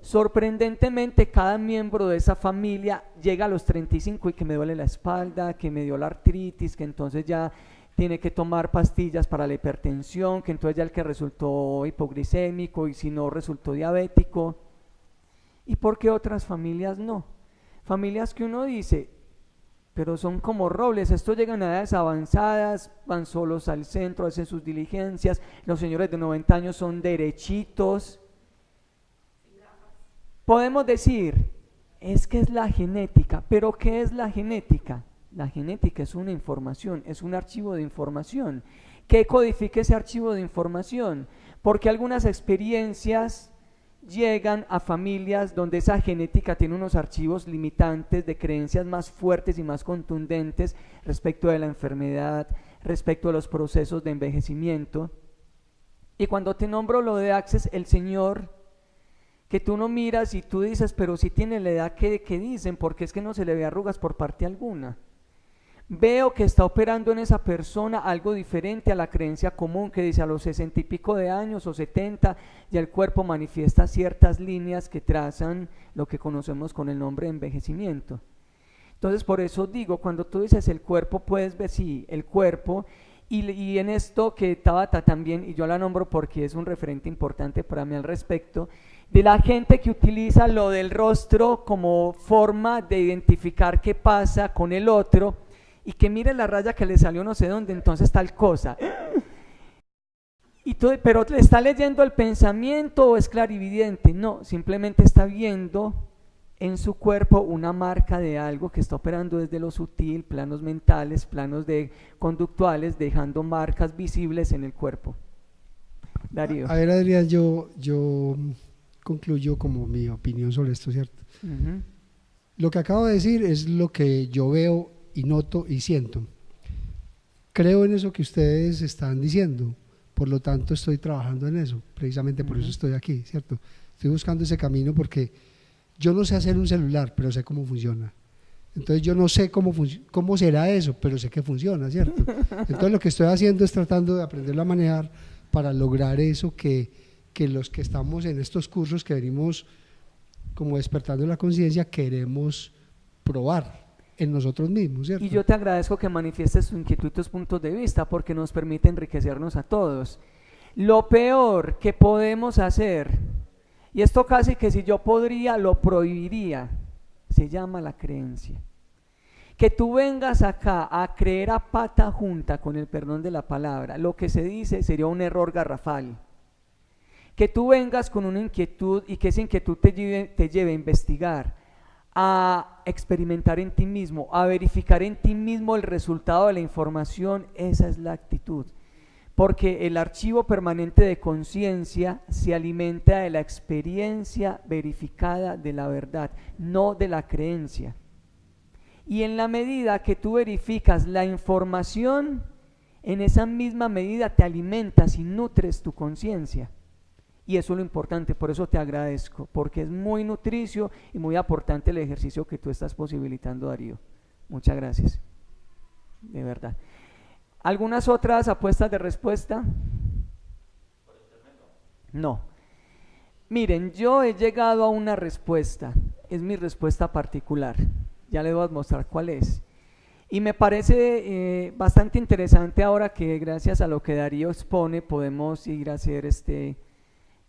Sorprendentemente, cada miembro de esa familia llega a los 35 y que me duele la espalda, que me dio la artritis, que entonces ya tiene que tomar pastillas para la hipertensión, que entonces ya el que resultó hipoglicémico y si no resultó diabético. ¿Y por qué otras familias no? Familias que uno dice, pero son como robles, estos llegan a edades avanzadas, van solos al centro, hacen sus diligencias, los señores de 90 años son derechitos. Podemos decir, es que es la genética, pero ¿qué es la genética? La genética es una información, es un archivo de información. ¿Qué codifica ese archivo de información? Porque algunas experiencias llegan a familias donde esa genética tiene unos archivos limitantes de creencias más fuertes y más contundentes respecto de la enfermedad, respecto de los procesos de envejecimiento. Y cuando te nombro lo de Access, el Señor, que tú no miras y tú dices, pero si tiene la edad que dicen, porque es que no se le ve arrugas por parte alguna. Veo que está operando en esa persona algo diferente a la creencia común que dice a los 60 y pico de años o 70 ya el cuerpo manifiesta ciertas líneas que trazan lo que conocemos con el nombre de envejecimiento. Entonces por eso digo, cuando tú dices el cuerpo, puedes ver sí, el cuerpo, y en esto que Tabata también, y yo la nombro porque es un referente importante para mí al respecto, de la gente que utiliza lo del rostro como forma de identificar qué pasa con el otro, y que mire la raya que le salió no sé dónde, entonces tal cosa. Pero le está leyendo el pensamiento o es clarividente. No, simplemente está viendo en su cuerpo una marca de algo que está operando desde lo sutil, planos mentales, planos conductuales, dejando marcas visibles en el cuerpo. Darío. A ver, Adrián, yo concluyo como mi opinión sobre esto, ¿cierto? Uh-huh. Lo que acabo de decir es lo que yo veo y noto y siento. Creo en eso que ustedes están diciendo, por lo tanto estoy trabajando en eso, precisamente por eso estoy aquí, ¿cierto? Estoy buscando ese camino porque yo no sé hacer un celular, pero sé cómo funciona. Entonces yo no sé cómo será eso, pero sé que funciona, ¿cierto? Entonces lo que estoy haciendo es tratando de aprenderlo a manejar para lograr eso que los que estamos en estos cursos, que venimos como despertando la conciencia, queremos probar en nosotros mismos, ¿cierto? Y yo te agradezco que manifiestes tu inquietud y tus puntos de vista porque nos permite enriquecernos a todos. Lo peor que podemos hacer, y esto casi que si yo podría lo prohibiría, se llama la creencia. Que tú vengas acá a creer a pata junta, con el perdón de la palabra, lo que se dice sería un error garrafal. Que tú vengas con una inquietud y que esa inquietud te lleve a investigar, a experimentar en ti mismo, a verificar en ti mismo el resultado de la información, esa es la actitud. Porque el archivo permanente de conciencia se alimenta de la experiencia verificada de la verdad, no de la creencia. Y en la medida que tú verificas la información, en esa misma medida te alimentas y nutres tu conciencia. Y eso es lo importante, por eso te agradezco, porque es muy nutricio y muy aportante el ejercicio que tú estás posibilitando, Darío. Muchas gracias, de verdad. ¿Algunas otras apuestas de respuesta? No. Miren, yo he llegado a una respuesta, es mi respuesta particular, ya les voy a mostrar cuál es. Y me parece bastante interesante ahora que gracias a lo que Darío expone podemos ir a hacer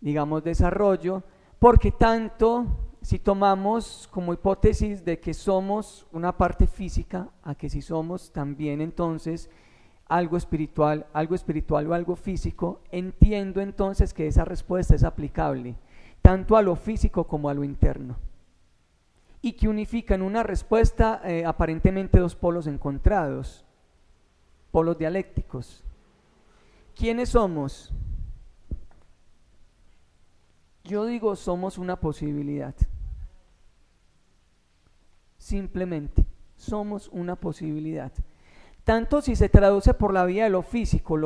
digamos, desarrollo, porque tanto si tomamos como hipótesis de que somos una parte física, a que si somos también entonces algo espiritual o algo físico, entiendo entonces que esa respuesta es aplicable tanto a lo físico como a lo interno, y que unifica en una respuesta aparentemente dos polos encontrados, polos dialécticos. ¿Quiénes somos? Yo digo, somos una posibilidad. simplemente, somos una posibilidad. Tanto si se traduce por la vía de lo físico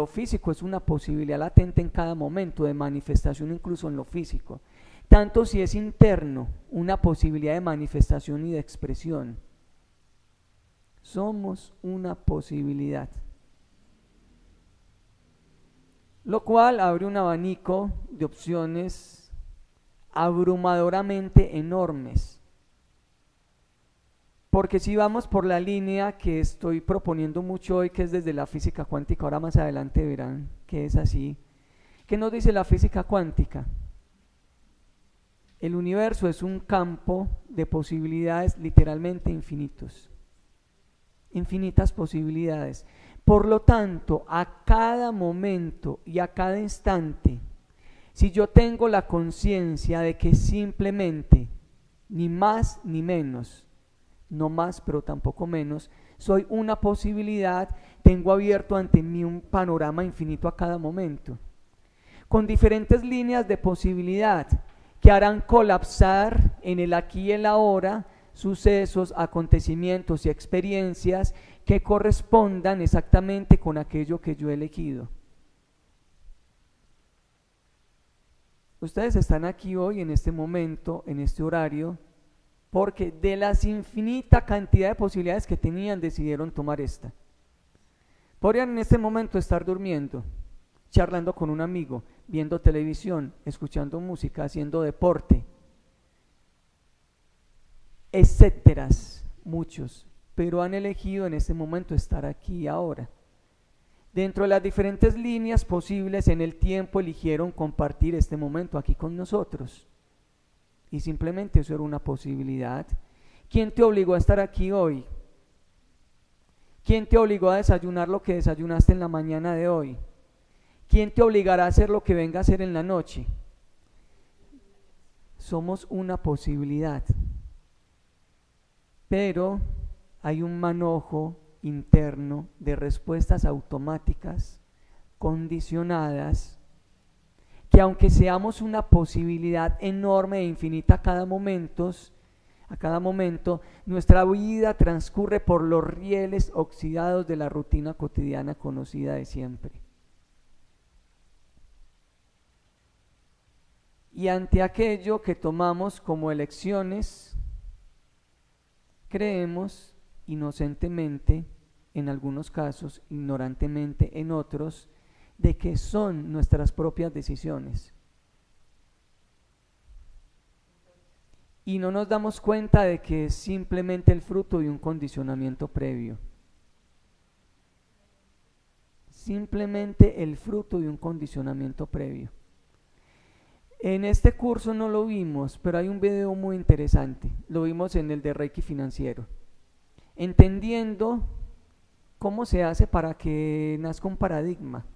es una posibilidad latente en cada momento de manifestación, incluso en lo físico. Tanto si es interno, una posibilidad de manifestación y de expresión. Somos una posibilidad. Lo cual abre un abanico de opciones abrumadoramente enormes. Porque si vamos por la línea que estoy proponiendo mucho hoy, que es desde la física cuántica, ahora más adelante verán que es así. ¿Qué nos dice la física cuántica? El universo es un campo de posibilidades literalmente infinitos. Infinitas posibilidades. Por lo tanto, a cada momento y a cada instante, si yo tengo la conciencia de que simplemente, ni más ni menos, no más pero tampoco menos, soy una posibilidad, tengo abierto ante mí un panorama infinito a cada momento, con diferentes líneas de posibilidad que harán colapsar en el aquí y el ahora sucesos, acontecimientos y experiencias que correspondan exactamente con aquello que yo he elegido. Ustedes están aquí hoy en este momento, en este horario, porque de las infinita cantidad de posibilidades que tenían decidieron tomar esta. Podrían en este momento estar durmiendo, charlando con un amigo, viendo televisión, escuchando música, haciendo deporte, etcétera, muchos, pero han elegido en este momento estar aquí y ahora. Dentro de las diferentes líneas posibles en el tiempo eligieron compartir este momento aquí con nosotros. Y simplemente eso era una posibilidad. ¿Quién te obligó a estar aquí hoy? ¿Quién te obligó a desayunar lo que desayunaste en la mañana de hoy? ¿Quién te obligará a hacer lo que venga a hacer en la noche? Somos una posibilidad. Pero hay un manojo interno de respuestas automáticas, condicionadas, que aunque seamos una posibilidad enorme e infinita a cada momento, nuestra vida transcurre por los rieles oxidados de la rutina cotidiana conocida de siempre. Y ante aquello que tomamos como elecciones, creemos inocentemente, en algunos casos, ignorantemente en otros, de que son nuestras propias decisiones. Y no nos damos cuenta de que es simplemente el fruto de un condicionamiento previo. Simplemente el fruto de un condicionamiento previo. En este curso no lo vimos, pero hay un video muy interesante. Lo vimos en el de Reiki Financiero. Entendiendo cómo se hace para que nazca un paradigma.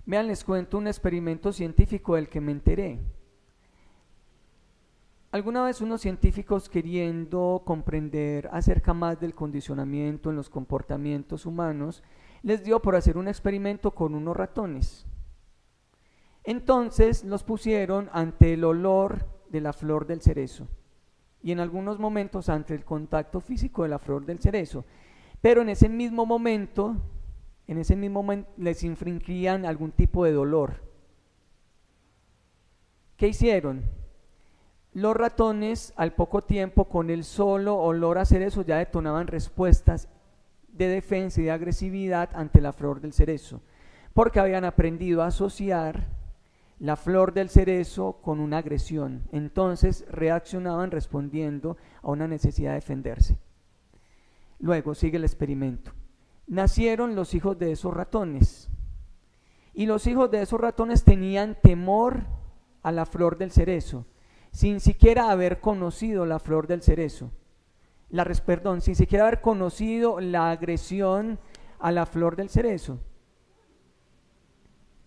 Vean, les cuento un experimento científico del que me enteré. Alguna vez unos científicos, queriendo comprender acerca más del condicionamiento en los comportamientos humanos, les dio por hacer un experimento con unos ratones. Entonces los pusieron ante el olor de la flor del cerezo y en algunos momentos ante el contacto físico de la flor del cerezo, pero en ese mismo momento les infringían algún tipo de dolor. ¿Qué hicieron? Los ratones al poco tiempo, con el solo olor a cerezo, ya detonaban respuestas de defensa y de agresividad ante la flor del cerezo, porque habían aprendido a asociar la flor del cerezo con una agresión. Entonces reaccionaban respondiendo a una necesidad de defenderse. Luego sigue el experimento. Nacieron los hijos de esos ratones, y los hijos de esos ratones tenían temor a la flor del cerezo, sin siquiera haber conocido la flor del cerezo. Sin siquiera haber conocido la agresión a la flor del cerezo.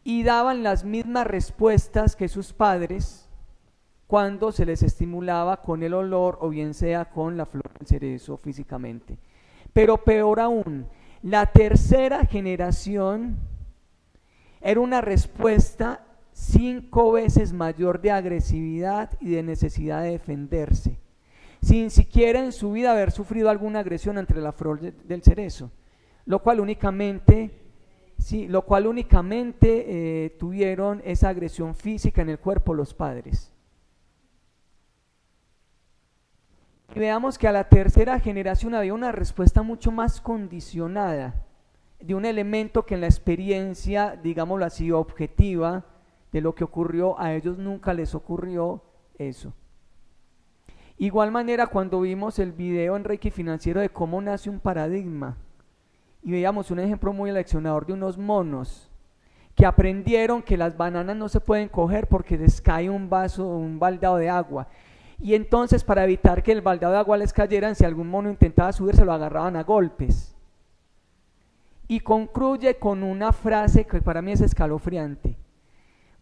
Y daban las mismas respuestas que sus padres cuando se les estimulaba con el olor o bien sea con la flor del cerezo físicamente. Pero peor aún, la tercera generación era una respuesta 5 veces mayor de agresividad y de necesidad de defenderse. sin siquiera en su vida haber sufrido alguna agresión entre la flor del cerezo, lo cual únicamente tuvieron esa agresión física en el cuerpo los padres. Y veamos que a la tercera generación había una respuesta mucho más condicionada de un elemento que en la experiencia, digámoslo así, objetiva de lo que ocurrió, a ellos nunca les ocurrió eso. Igual manera, cuando vimos el video en Reiki Financiero de cómo nace un paradigma, y veíamos un ejemplo muy aleccionador de unos monos que aprendieron que las bananas no se pueden coger porque les cae un baldado de agua, y entonces para evitar que el baldado de agua les cayera, si algún mono intentaba subir se lo agarraban a golpes. Y concluye con una frase que para mí es escalofriante: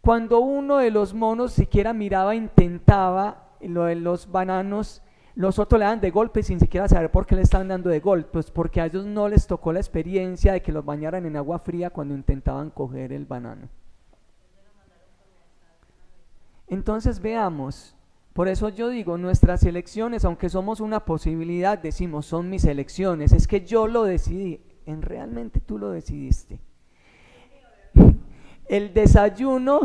cuando uno de los monos siquiera miraba, intentaba lo de los bananos, los otros le dan de golpe sin siquiera saber por qué le estaban dando de golpes, porque a ellos no les tocó la experiencia de que los bañaran en agua fría cuando intentaban coger el banano. Entonces veamos, por eso yo digo, nuestras elecciones, aunque somos una posibilidad, decimos son mis elecciones, es que yo lo decidí, en realmente tú lo decidiste. El desayuno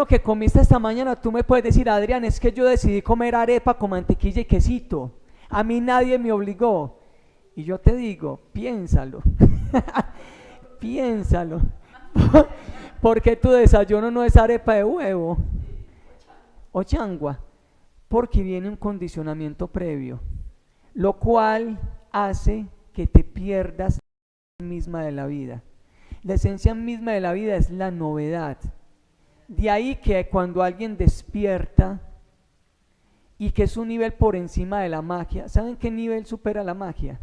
que comiste esta mañana, tú me puedes decir, Adrián, es que yo decidí comer arepa con mantequilla y quesito, a mí nadie me obligó. Y yo te digo, piénsalo, piénsalo, porque tu desayuno no es arepa de huevo o changua, porque viene un condicionamiento previo, lo cual hace que te pierdas la esencia misma de la vida. La esencia misma de la vida es la novedad. De ahí que cuando alguien despierta y que es un nivel por encima de la magia, ¿saben qué nivel supera la magia?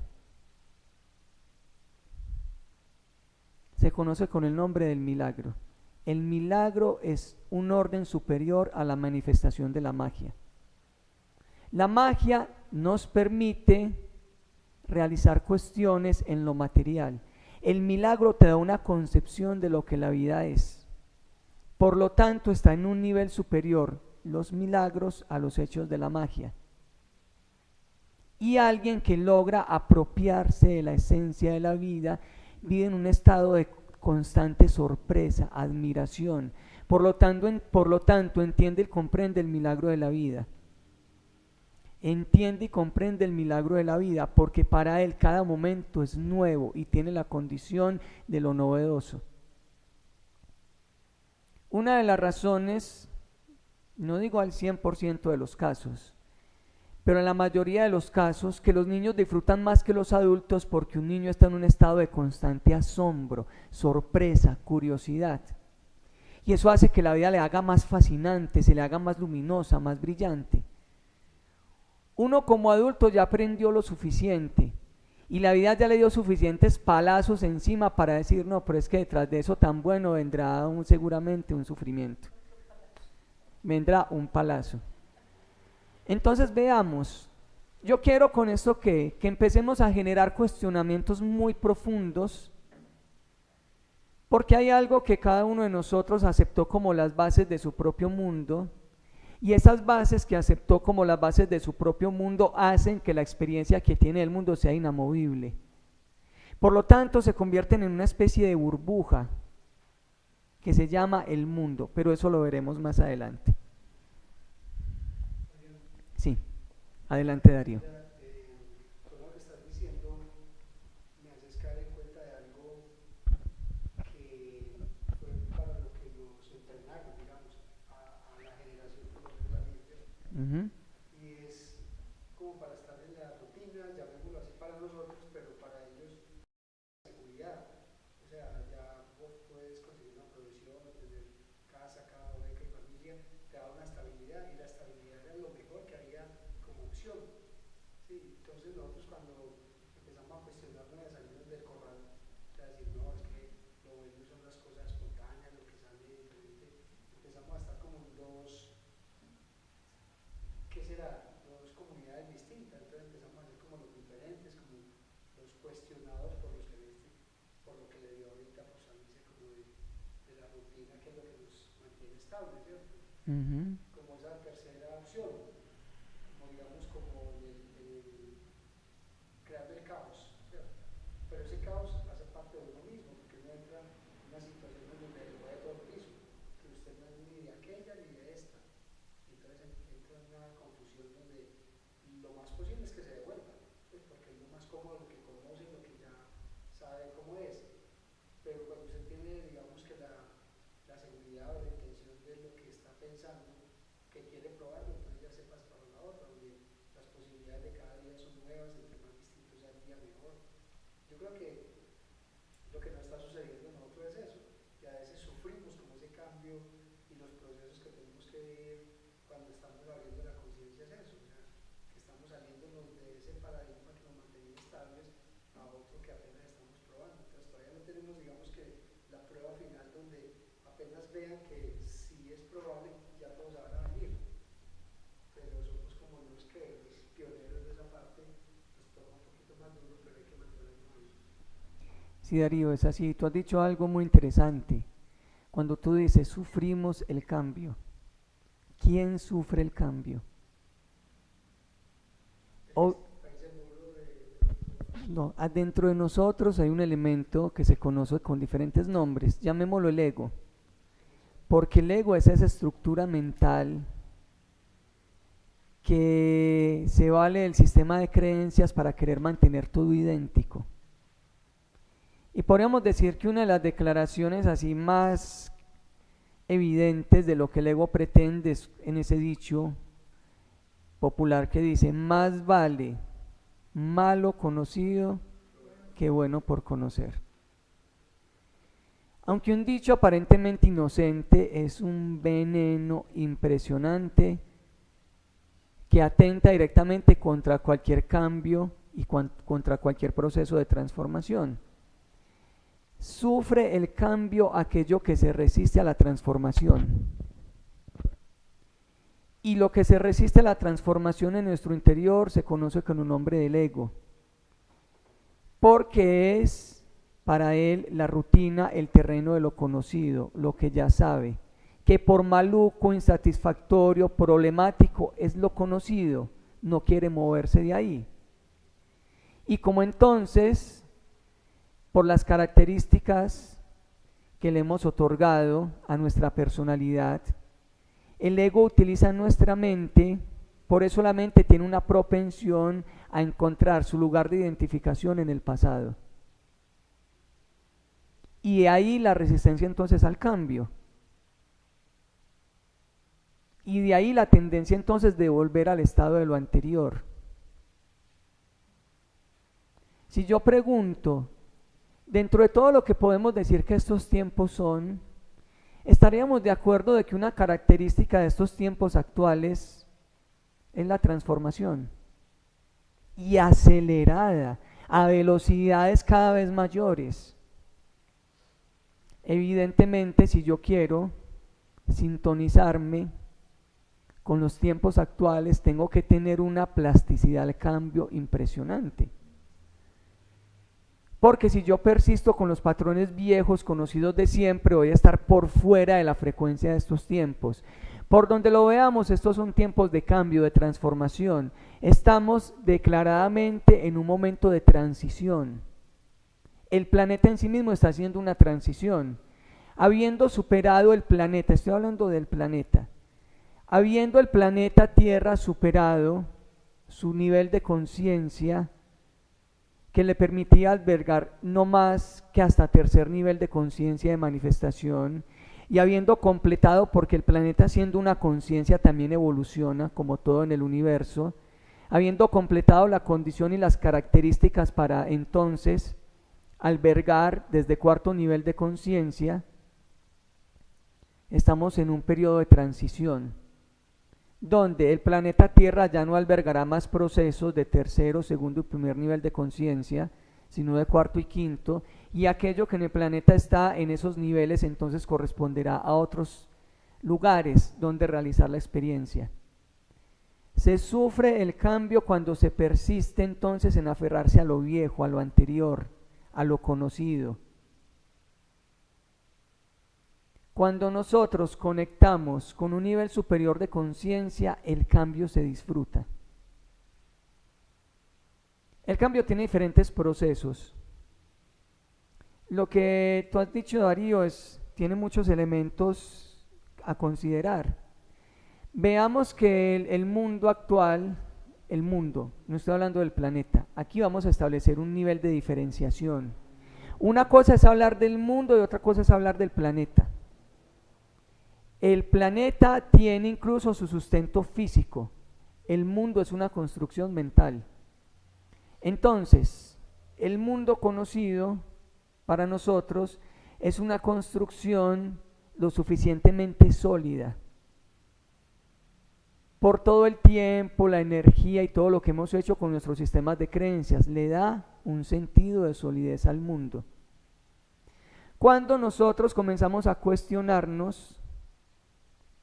Se conoce con el nombre del milagro. El milagro es un orden superior a la manifestación de la magia. La magia nos permite realizar cuestiones en lo material. El milagro te da una concepción de lo que la vida es. Por lo tanto, está en un nivel superior los milagros a los hechos de la magia. Y alguien que logra apropiarse de la esencia de la vida vive en un estado de constante sorpresa, admiración. Por lo tanto, entiende y comprende el milagro de la vida. Entiende y comprende el milagro de la vida, porque para él cada momento es nuevo y tiene la condición de lo novedoso. Una de las razones, no digo al 100% de los casos, pero en la mayoría de los casos, que los niños disfrutan más que los adultos, porque un niño está en un estado de constante asombro, sorpresa, curiosidad. Y eso hace que la vida le haga más fascinante, se le haga más luminosa, más brillante. Uno como adulto ya aprendió lo suficiente y la vida ya le dio suficientes palazos encima para decir, no, pero es que detrás de eso tan bueno vendrá seguramente un sufrimiento, vendrá un palazo. Entonces veamos, yo quiero con esto que empecemos a generar cuestionamientos muy profundos, porque hay algo que cada uno de nosotros aceptó como las bases de su propio mundo, y esas bases que aceptó como las bases de su propio mundo hacen que la experiencia que tiene el mundo sea inamovible. Por lo tanto, se convierten en una especie de burbuja que se llama el mundo, pero eso lo veremos más adelante. Sí, adelante Darío. Con lo que estás diciendo, me haces caer en cuenta de algo que fue para lo que nos entrenaron, digamos, a la generación que nos dio la vida. Y es como para estar en la rutina, llamémoslo así para nosotros, pero para ellos, seguridad. O sea, ya vos puedes conseguir una profesión, tener casa, cada beca y familia, te da una estabilidad, y la estabilidad era lo mejor que había como opción. Sí, entonces nosotros cuando empezamos a cuestionarnos de salirnos del corral, o sea, decir, no, es que lo bueno son las cosas espontáneas, lo que sale diferente, empezamos a estar como en dos, ¿qué será? Dos comunidades distintas. Entonces empezamos a ser como los diferentes, como los cuestionados por los celestes, por lo que le dio ahorita por salirse como de la rutina, que es lo que nos mantiene estables, ¿cierto? Como esa tercera opción, como creando el caos, ¿cierto? Pero ese caos hace parte de uno mismo, porque uno entra en una situación en donde le puede todo lo mismo, que usted no es ni de aquella ni de esta. Entonces entra en una confusión donde lo más posible es que se devuelva, pues porque es lo más cómodo, lo que conoce, lo que ya sabe cómo es. Pero cuando usted tiene, digamos que la seguridad o la intención de lo que está pensando, que quiere probarlo, entonces ya se pasa para la otra, donde las posibilidades de cada día son nuevas, entre más distinto sea el día mejor. Yo creo que lo que nos está sucediendo a nosotros es eso, y a veces sufrimos como ese cambio y los procesos que tenemos que vivir cuando estamos abriendo la conciencia es eso, o sea, que estamos saliéndonos de ese paradigma que nos mantenía estables a otro que apenas estamos probando. Entonces todavía no tenemos, digamos que, la prueba final donde apenas vean que sí es probable, ya todos van a venir. Pero somos como los que, los pioneros de esa parte, nos toca un poquito más duro, pero hay que mantenernos ahí. Sí, Darío, es así. Tú has dicho algo muy interesante. Cuando tú dices, sufrimos el cambio. ¿Quién sufre el cambio? No, adentro de nosotros hay un elemento que se conoce con diferentes nombres, llamémoslo el ego, porque el ego es esa estructura mental que se vale del sistema de creencias para querer mantener todo idéntico. Y podríamos decir que una de las declaraciones así más evidentes de lo que el ego pretende es en ese dicho popular que dice, más vale malo conocido que bueno por conocer. Aunque un dicho aparentemente inocente, es un veneno impresionante que atenta directamente contra cualquier cambio y contra cualquier proceso de transformación. Sufre el cambio aquello que se resiste a la transformación. Y lo que se resiste a la transformación en nuestro interior se conoce con un nombre del ego, porque es para él la rutina, el terreno de lo conocido, lo que ya sabe, que por maluco, insatisfactorio, problemático es lo conocido, no quiere moverse de ahí. Y como entonces, por las características que le hemos otorgado a nuestra personalidad, el ego utiliza nuestra mente, por eso la mente tiene una propensión a encontrar su lugar de identificación en el pasado. Y ahí la resistencia entonces al cambio. Y de ahí la tendencia entonces de volver al estado de lo anterior. Si yo pregunto, dentro de todo lo que podemos decir que estos tiempos son, estaríamos de acuerdo de que una característica de estos tiempos actuales es la transformación, y acelerada, a velocidades cada vez mayores. Evidentemente, si yo quiero sintonizarme con los tiempos actuales, tengo que tener una plasticidad al cambio impresionante. Porque si yo persisto con los patrones viejos conocidos de siempre, voy a estar por fuera de la frecuencia de estos tiempos. Por donde lo veamos, estos son tiempos de cambio, de transformación. Estamos declaradamente en un momento de transición. El planeta en sí mismo está haciendo una transición. Habiendo superado el planeta, estoy hablando del planeta, habiendo el planeta Tierra superado su nivel de conciencia, que le permitía albergar no más que hasta tercer nivel de conciencia de manifestación, y habiendo completado, porque el planeta siendo una conciencia también evoluciona como todo en el universo, habiendo completado la condición y las características para entonces albergar desde cuarto nivel de conciencia, estamos en un periodo de transición donde el planeta Tierra ya no albergará más procesos de tercero, segundo y primer nivel de conciencia, sino de cuarto y quinto, y aquello que en el planeta está en esos niveles entonces corresponderá a otros lugares donde realizar la experiencia. Se sufre el cambio cuando se persiste entonces en aferrarse a lo viejo, a lo anterior, a lo conocido. Cuando nosotros conectamos con un nivel superior de conciencia, el cambio se disfruta. El cambio tiene diferentes procesos. Lo que tú has dicho, Darío, tiene muchos elementos a considerar. Veamos que el mundo actual, el mundo, no estoy hablando del planeta, aquí vamos a establecer un nivel de diferenciación. Una cosa es hablar del mundo y otra cosa es hablar del planeta. El planeta tiene incluso su sustento físico, el mundo es una construcción mental. Entonces, el mundo conocido para nosotros es una construcción lo suficientemente sólida. Por todo el tiempo, la energía y todo lo que hemos hecho con nuestros sistemas de creencias, le da un sentido de solidez al mundo. Cuando nosotros comenzamos a cuestionarnos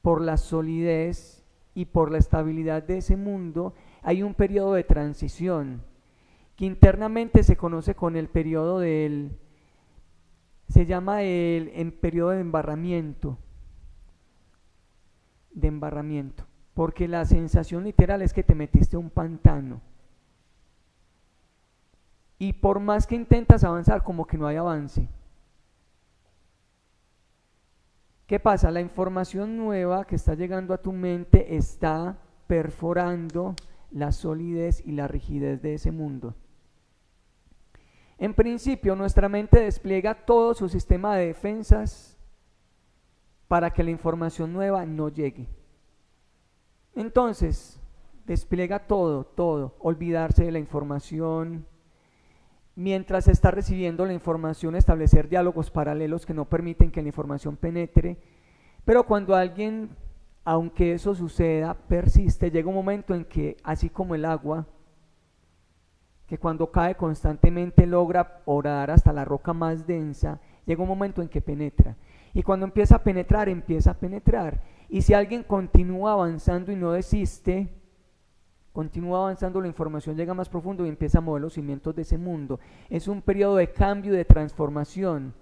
por la solidez y por la estabilidad de ese mundo, hay un periodo de transición que internamente se conoce con el periodo se llama el periodo de embarramiento, porque la sensación literal es que te metiste a un pantano y por más que intentas avanzar, como que no hay avance. ¿Qué pasa? La información nueva que está llegando a tu mente está perforando la solidez y la rigidez de ese mundo. En principio, nuestra mente despliega todo su sistema de defensas para que la información nueva no llegue. Entonces, despliega todo, olvidarse de la información. Mientras está recibiendo la información, establecer diálogos paralelos que no permiten que la información penetre. Pero cuando alguien, aunque eso suceda, persiste, llega un momento en que, así como el agua, que cuando cae constantemente logra orar hasta la roca más densa, llega un momento en que penetra. Y cuando empieza a penetrar. Y si alguien continúa avanzando y no desiste, continúa avanzando, la información llega más profundo y empieza a mover los cimientos de ese mundo. Es un periodo de cambio y de transformación.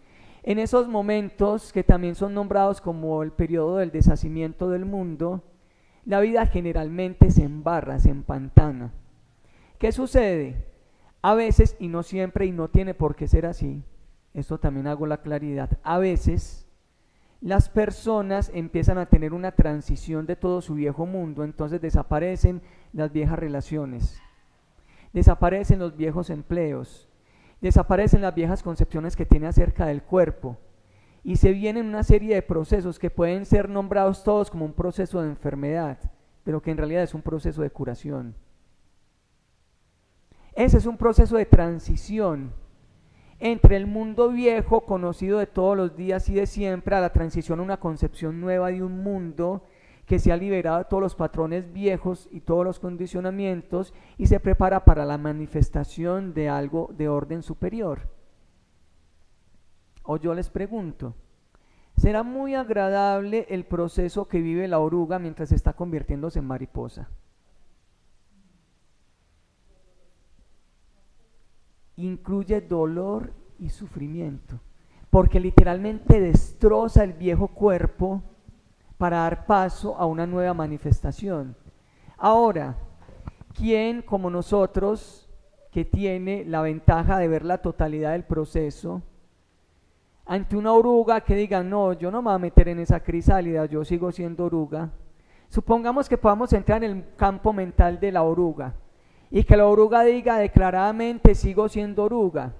En esos momentos, que también son nombrados como el periodo del deshacimiento del mundo, la vida generalmente se embarra, se empantana. ¿Qué sucede? A veces, y no siempre, y no tiene por qué ser así, esto también hago la claridad, a veces las personas empiezan a tener una transición de todo su viejo mundo, entonces desaparecen las viejas relaciones, desaparecen los viejos empleos, desaparecen las viejas concepciones que tiene acerca del cuerpo, y se vienen una serie de procesos que pueden ser nombrados todos como un proceso de enfermedad, pero que en realidad es un proceso de curación. Ese es un proceso de transición entre el mundo viejo, conocido de todos los días y de siempre, a la transición a una concepción nueva de un mundo que se ha liberado de todos los patrones viejos y todos los condicionamientos y se prepara para la manifestación de algo de orden superior. O yo les pregunto, ¿será muy agradable el proceso que vive la oruga mientras está convirtiéndose en mariposa? Incluye dolor y sufrimiento, porque literalmente destroza el viejo cuerpo para dar paso a una nueva manifestación. Ahora, ¿quién como nosotros, que tiene la ventaja de ver la totalidad del proceso, ante una oruga que diga, no, yo no me voy a meter en esa crisálida, yo sigo siendo oruga? Supongamos que podamos entrar en el campo mental de la oruga y que la oruga diga declaradamente, sigo siendo oruga,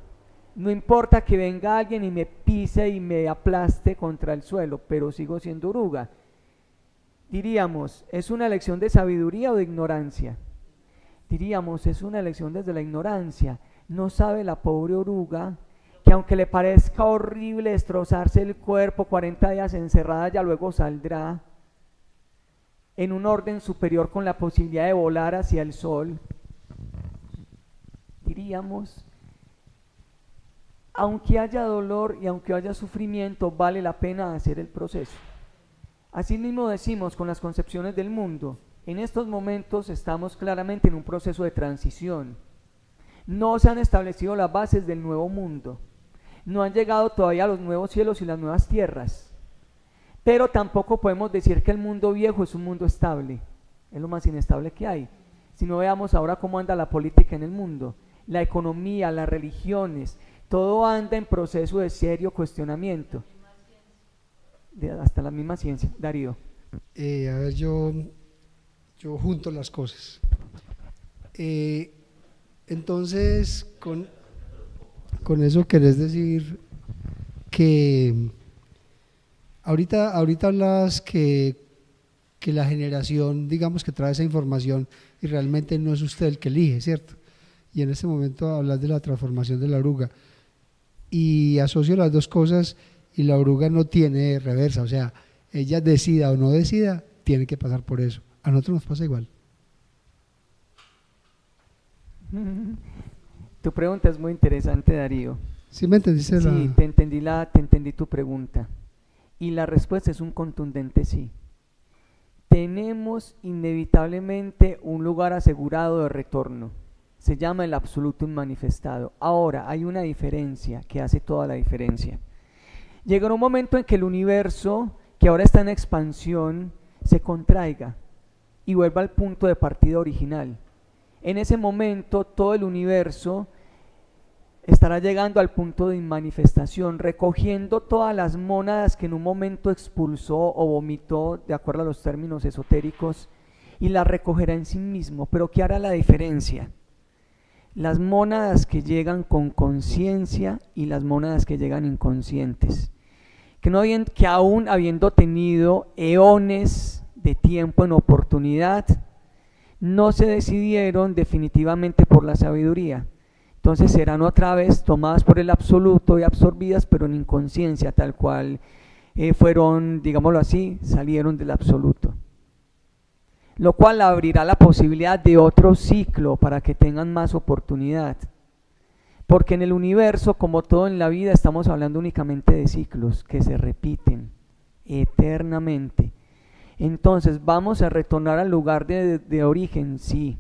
no importa que venga alguien y me pise y me aplaste contra el suelo, pero sigo siendo oruga. Diríamos, ¿es una elección de sabiduría o de ignorancia? Diríamos, es una elección desde la ignorancia. No sabe la pobre oruga que aunque le parezca horrible destrozarse el cuerpo 40 días encerrada, ya luego saldrá en un orden superior con la posibilidad de volar hacia el sol. Diríamos, aunque haya dolor y aunque haya sufrimiento, vale la pena hacer el proceso. Así mismo decimos con las concepciones del mundo, en estos momentos estamos claramente en un proceso de transición. No se han establecido las bases del nuevo mundo, no han llegado todavía los nuevos cielos y las nuevas tierras, pero tampoco podemos decir que el mundo viejo es un mundo estable, es lo más inestable que hay. Si no, veamos ahora cómo anda la política en el mundo. la economía, las religiones, todo anda en proceso de serio cuestionamiento. Hasta la misma ciencia. Darío. A ver, yo junto las cosas. Entonces, con eso querés decir que ahorita hablas que la generación, digamos, que trae esa información y realmente no es usted el que elige, ¿cierto? Y en este momento hablas de la transformación de la oruga y asocio las dos cosas, y la oruga no tiene reversa, o sea, ella decida o no decida, tiene que pasar por eso. A nosotros nos pasa igual. Tu pregunta es muy interesante, Darío. ¿Sí me entendiste? Sí, te entendí tu pregunta. Y la respuesta es un contundente sí. Tenemos inevitablemente un lugar asegurado de retorno. Se llama el absoluto inmanifestado. Ahora, hay una diferencia que hace toda la diferencia. Llegará un momento en que el universo, que ahora está en expansión, se contraiga y vuelva al punto de partida original. En ese momento todo el universo estará llegando al punto de inmanifestación, recogiendo todas las mónadas que en un momento expulsó o vomitó, de acuerdo a los términos esotéricos, y las recogerá en sí mismo. Pero ¿qué hará la diferencia? Las mónadas que llegan con conciencia y las mónadas que llegan inconscientes, que aún habiendo tenido eones de tiempo en oportunidad, no se decidieron definitivamente por la sabiduría. Entonces serán otra vez tomadas por el absoluto y absorbidas, pero en inconsciencia, tal cual fueron, digámoslo así, salieron del absoluto. Lo cual abrirá la posibilidad de otro ciclo para que tengan más oportunidad. Porque en el universo, como todo en la vida, estamos hablando únicamente de ciclos que se repiten eternamente. Entonces, ¿vamos a retornar al lugar de origen? Sí.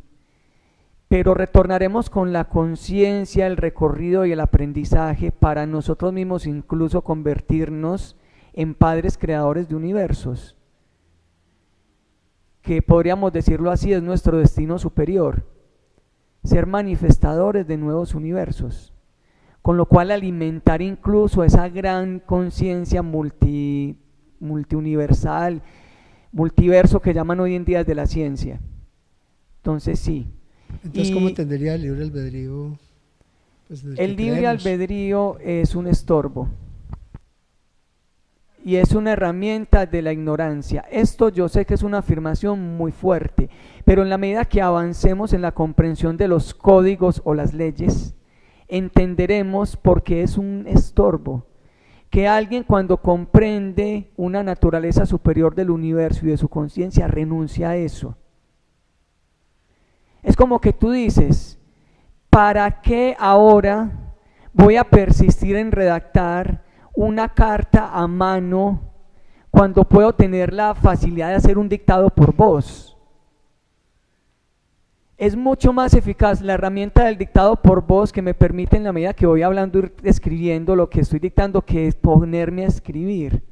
Pero retornaremos con la conciencia, el recorrido y el aprendizaje para nosotros mismos incluso convertirnos en padres creadores de universos. Que podríamos decirlo así, es nuestro destino superior. Ser manifestadores de nuevos universos, con lo cual alimentar incluso esa gran conciencia multiuniversal, multiverso que llaman hoy en día de la ciencia. Entonces sí. Entonces, ¿cómo entendería el libre albedrío? Pues, el libre albedrío es un estorbo y es una herramienta de la ignorancia. Esto yo sé que es una afirmación muy fuerte, pero en la medida que avancemos en la comprensión de los códigos o las leyes, entenderemos por qué es un estorbo. Que alguien, cuando comprende una naturaleza superior del universo y de su conciencia, renuncia a eso. Es como que tú dices, ¿para qué ahora voy a persistir en redactar una carta a mano cuando puedo tener la facilidad de hacer un dictado por voz? Es mucho más eficaz la herramienta del dictado por voz, que me permite, en la medida que voy hablando, ir escribiendo lo que estoy dictando, que es ponerme a escribir.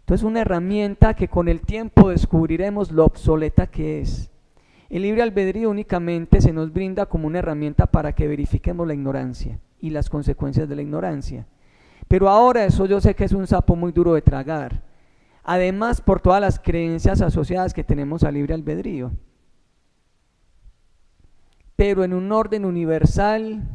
Entonces, una herramienta que con el tiempo descubriremos lo obsoleta que es. El libre albedrío únicamente se nos brinda como una herramienta para que verifiquemos la ignorancia y las consecuencias de la ignorancia. Pero ahora eso yo sé que es un sapo muy duro de tragar. Además, por todas las creencias asociadas que tenemos al libre albedrío. Pero en un orden universal,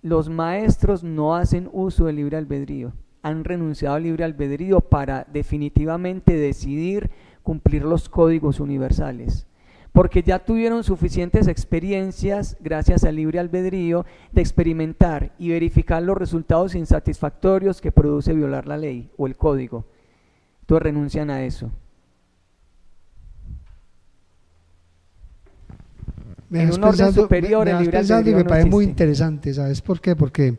los maestros no hacen uso del libre albedrío. Han renunciado al libre albedrío para definitivamente decidir cumplir los códigos universales. Porque ya tuvieron suficientes experiencias, gracias al libre albedrío, de experimentar y verificar los resultados insatisfactorios que produce violar la ley o el código. Entonces renuncian a eso. En un orden superior, el libre albedrío me parece muy interesante, ¿sabes por qué? Porque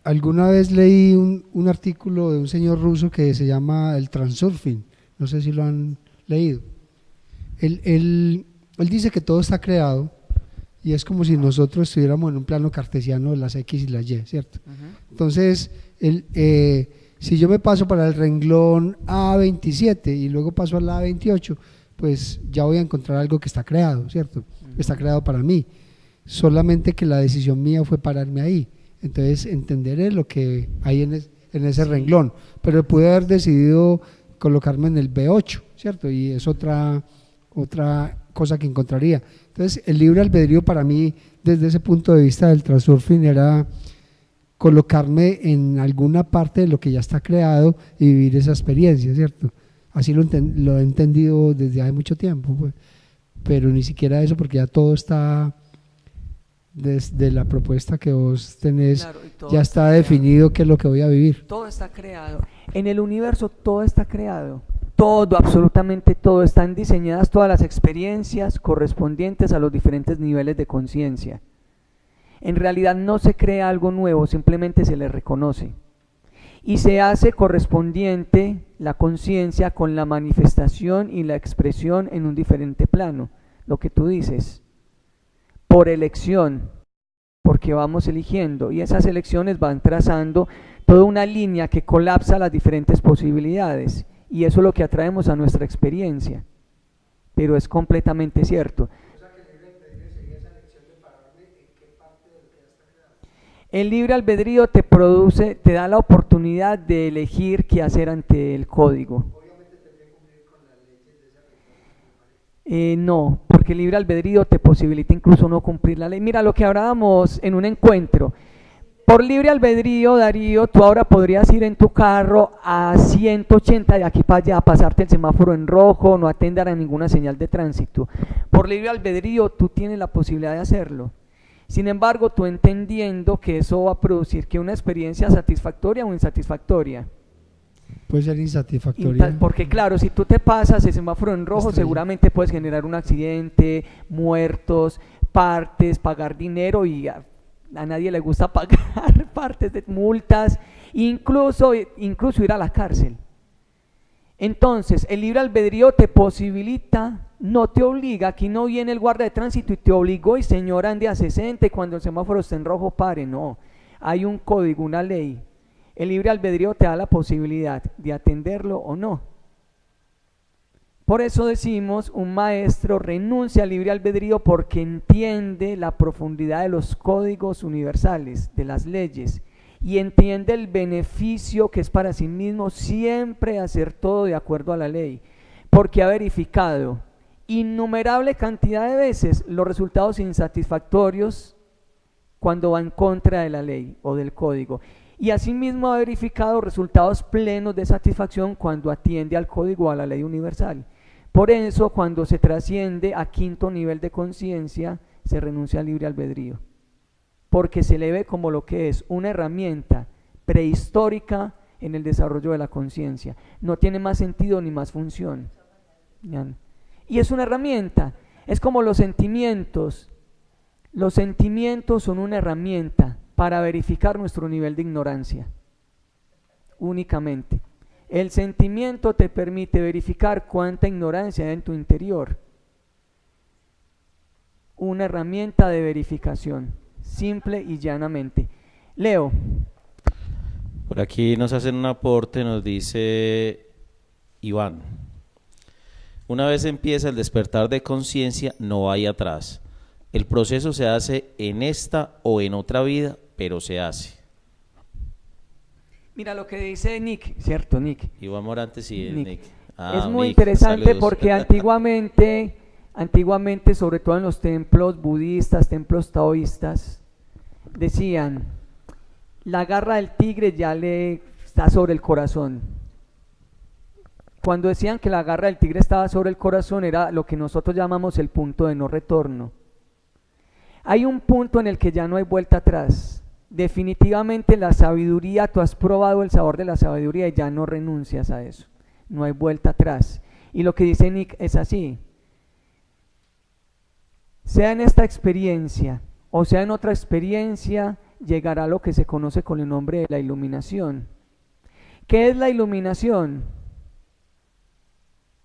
alguna vez leí un artículo de un señor ruso que se llama el transurfing, no sé si lo han leído. Él dice que todo está creado y es como si nosotros estuviéramos en un plano cartesiano de las X y las Y, ¿cierto? Entonces, si yo me paso para el renglón A27 y luego paso al A28, pues ya voy a encontrar algo que está creado, ¿cierto? Está creado para mí. solamente que la decisión mía fue pararme ahí. Entonces entenderé lo que hay en ese renglón, pero pude haber decidido colocarme en el B8, ¿cierto? Y es otra cosa que encontraría. Entonces el libre albedrío para mí, desde ese punto de vista del transurfing, era colocarme en alguna parte de lo que ya está creado y vivir esa experiencia, ¿cierto? Así lo he entendido desde hace mucho tiempo, pues. Pero ni siquiera eso, porque ya todo está, desde la propuesta que vos tenés, Claro, ya está definido qué es lo que voy a vivir. Todo está creado. En el universo todo está creado. Todo, absolutamente todo. Están diseñadas todas las experiencias correspondientes a los diferentes niveles de conciencia. En realidad no se crea algo nuevo, simplemente se le reconoce. Y se hace correspondiente la conciencia con la manifestación y la expresión en un diferente plano. Lo que tú dices, por elección, porque vamos eligiendo, y esas elecciones van trazando toda una línea que colapsa las diferentes posibilidades, y eso es lo que atraemos a nuestra experiencia. Pero es completamente cierto. El libre albedrío te produce, te da la oportunidad de elegir qué hacer ante el código. No, porque el libre albedrío te posibilita incluso no cumplir la ley. Mira lo que hablábamos en un encuentro. Por libre albedrío, Darío, tú ahora podrías ir en tu carro a 180 de aquí para allá, pasarte el semáforo en rojo, no atender a ninguna señal de tránsito. Por libre albedrío, tú tienes la posibilidad de hacerlo. Sin embargo, tú entendiendo que eso va a producir que una experiencia satisfactoria o insatisfactoria. Puede ser insatisfactoria. Porque claro, si tú te pasas el semáforo en rojo, seguramente puedes generar un accidente, muertos, partes, pagar dinero, y a nadie le gusta pagar partes de multas, incluso ir a la cárcel. Entonces, el libre albedrío te posibilita, no te obliga. Aquí no viene el guardia de tránsito y te obligó, y señor, ande a 60 y cuando el semáforo esté en rojo pare. No, hay un código, una ley. El libre albedrío te da la posibilidad de atenderlo o no. Por eso decimos, un maestro renuncia al libre albedrío porque entiende la profundidad de los códigos universales, de las leyes, y entiende el beneficio que es para sí mismo siempre hacer todo de acuerdo a la ley, porque ha verificado innumerable cantidad de veces los resultados insatisfactorios cuando va en contra de la ley o del código, y asimismo ha verificado resultados plenos de satisfacción cuando atiende al código o a la ley universal. Por eso, cuando se trasciende a quinto nivel de conciencia, se renuncia al libre albedrío, porque se le ve como lo que es una herramienta prehistórica en el desarrollo de la conciencia. No tiene más sentido ni más función. Y es una herramienta, es como los sentimientos. Los sentimientos son una herramienta para verificar nuestro nivel de ignorancia, únicamente. El sentimiento te permite verificar cuánta ignorancia hay en tu interior. Una herramienta de verificación, simple y llanamente. Leo. Por aquí nos hacen un aporte, nos dice Iván. Una vez empieza el despertar de conciencia, no hay atrás. El proceso se hace en esta o en otra vida, pero se hace. Mira lo que dice Nick, ¿cierto, Nick? Iván Morantes y Nick. Es muy interesante, saludos. Porque antiguamente, sobre todo en los templos budistas, templos taoístas, decían, la garra del tigre ya le está sobre el corazón. Cuando decían que la garra del tigre estaba sobre el corazón, era lo que nosotros llamamos el punto de no retorno. Hay un punto en el que ya no hay vuelta atrás. Definitivamente la sabiduría, tú has probado el sabor de la sabiduría y ya no renuncias a eso. No hay vuelta atrás. Y lo que dice Nick es así. Sea en esta experiencia o sea en otra experiencia, llegará a lo que se conoce con el nombre de la iluminación. ¿Qué es la iluminación?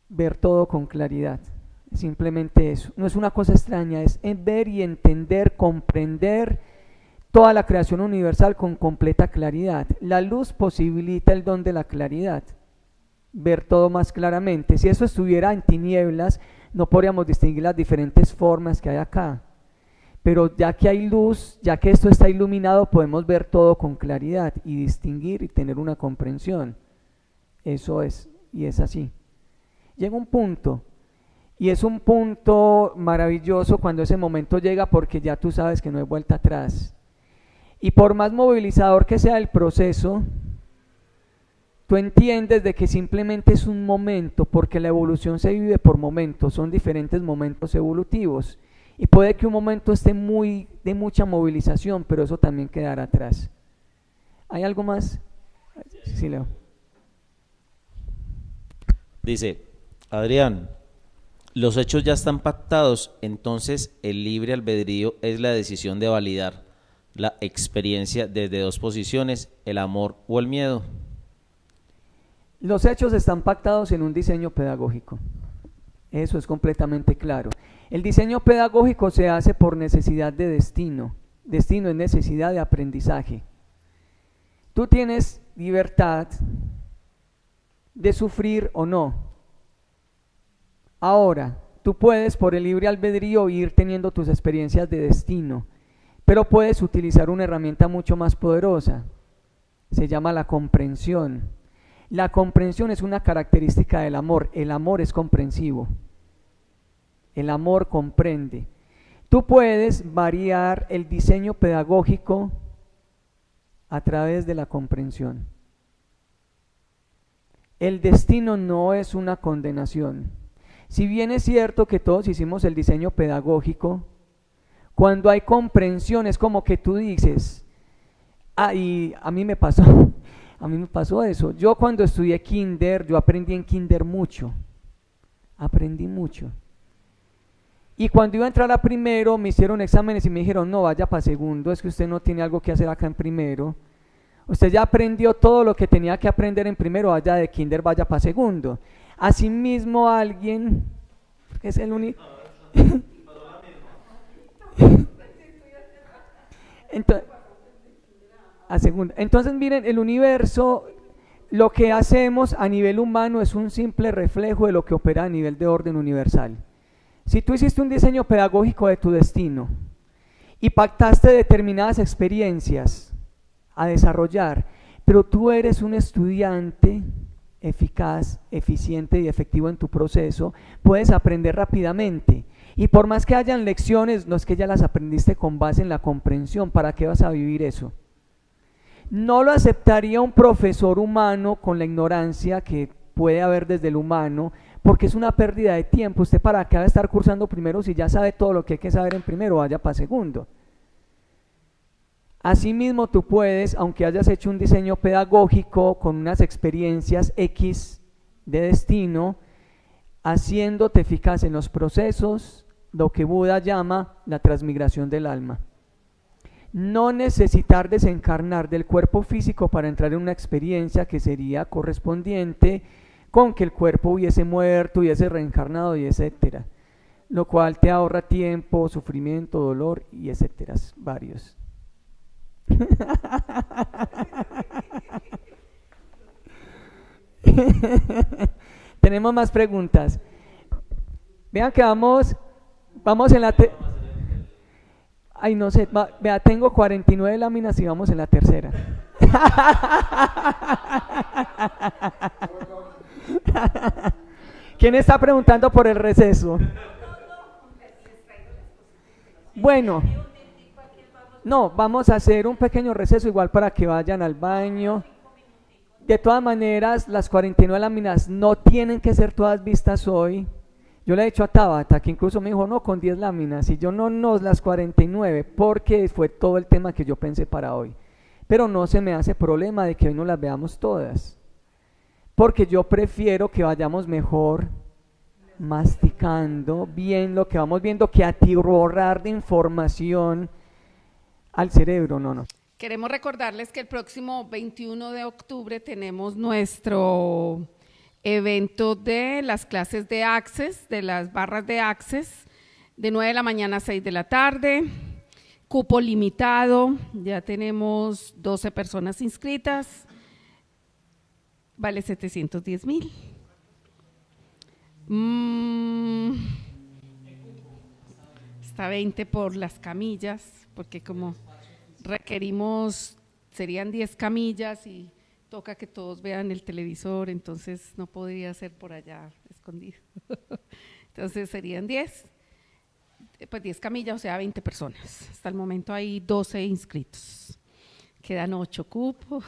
Ver todo con claridad. Simplemente eso. No es una cosa extraña, es ver y entender, comprender toda la creación universal con completa claridad. La luz posibilita el don de la claridad, ver todo más claramente. Si eso estuviera en tinieblas, no podríamos distinguir las diferentes formas que hay acá. pero ya que hay luz, ya que esto está iluminado, podemos ver todo con claridad y distinguir y tener una comprensión. Eso es, y es así. Llega un punto, y es un punto maravilloso cuando ese momento llega, porque ya tú sabes que no hay vuelta atrás. Y por más movilizador que sea el proceso, tú entiendes de que simplemente es un momento, porque la evolución se vive por momentos, son diferentes momentos evolutivos. Y puede que un momento esté de mucha movilización, pero eso también quedará atrás. ¿Hay algo más? Sí, Leo. Dice, Adrián, los hechos ya están pactados, entonces el libre albedrío es la decisión de validar la experiencia desde dos posiciones, el amor o el miedo. Los hechos están pactados en un diseño pedagógico. Eso es completamente claro. El diseño pedagógico se hace por necesidad de destino. Destino es necesidad de aprendizaje. Tú tienes libertad de sufrir o no. Ahora, tú puedes por el libre albedrío ir teniendo tus experiencias de destino, pero puedes utilizar una herramienta mucho más poderosa. Se llama la comprensión. La comprensión es una característica del amor. El amor es comprensivo. El amor comprende. Tú puedes variar el diseño pedagógico a través de la comprensión. El destino no es una condenación. Si bien es cierto que todos hicimos el diseño pedagógico, cuando hay comprensión es como que tú dices, y a mí me pasó eso. Yo cuando estudié kinder, yo aprendí en kinder mucho, aprendí mucho. Y cuando iba a entrar a primero, me hicieron exámenes y me dijeron, no, vaya para segundo, es que usted no tiene algo que hacer acá en primero. Usted ya aprendió todo lo que tenía que aprender en primero, vaya de kinder, vaya para segundo. Asimismo alguien, que es el único... Entonces miren, el universo, lo que hacemos a nivel humano es un simple reflejo de lo que opera a nivel de orden universal. Si tú hiciste un diseño pedagógico de tu destino y pactaste determinadas experiencias a desarrollar, pero tú eres un estudiante eficaz, eficiente y efectivo en tu proceso, puedes aprender rápidamente. Y por más que hayan lecciones, no es que ya las aprendiste con base en la comprensión, ¿para qué vas a vivir eso? No lo aceptaría un profesor humano con la ignorancia que puede haber desde el humano, porque es una pérdida de tiempo. Usted para qué va a estar cursando primero si ya sabe todo lo que hay que saber en primero, vaya para segundo. Asimismo tú puedes, aunque hayas hecho un diseño pedagógico con unas experiencias X de destino, haciéndote eficaz en los procesos, lo que Buda llama la transmigración del alma. No necesitar desencarnar del cuerpo físico para entrar en una experiencia que sería correspondiente con que el cuerpo hubiese muerto, hubiese reencarnado y etcétera, lo cual te ahorra tiempo, sufrimiento, dolor y etcétera, varios. Tenemos más preguntas. Vean que vamos en la ay, no sé, vea, tengo 49 láminas y vamos en la tercera. ¿Quién está preguntando por el receso? Bueno, no, vamos a hacer un pequeño receso igual para que vayan al baño. De todas maneras, las 49 láminas no tienen que ser todas vistas hoy. Yo le he dicho a Tabata, que incluso me dijo, no, con 10 láminas, y yo no, las 49, porque fue todo el tema que yo pensé para hoy. Pero no se me hace problema de que hoy no las veamos todas, porque yo prefiero que vayamos mejor masticando bien lo que vamos viendo, que atiborrar de información al cerebro, no. Queremos recordarles que el próximo 21 de octubre tenemos nuestro evento de las clases de Access, de las barras de Access, de 9 de la mañana a 6 de la tarde, cupo limitado, ya tenemos 12 personas inscritas, vale 710,000. hasta 20 por las camillas, porque como requerimos, serían 10 camillas y toca que todos vean el televisor, entonces no podría ser por allá escondido. Entonces serían 10, pues 10 camillas, o sea 20 personas. Hasta el momento hay 12 inscritos. Quedan 8 cupos.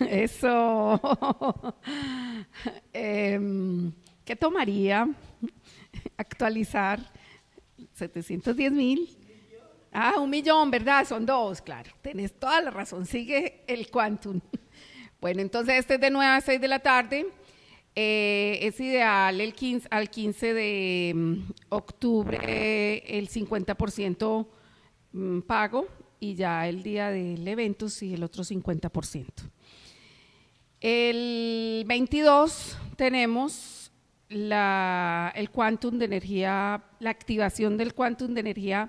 Eso. ¿Qué tomaría actualizar 710.000? Ah, 1.000.000, ¿verdad? Son 2, claro. Tenés toda la razón. Sigue el quantum. Bueno, entonces este es de 9 a 6 de la tarde. Es ideal al 15 de octubre el 50% pago y ya el día del evento sí el otro 50%. El 22 tenemos el quantum de energía, la activación del quantum de energía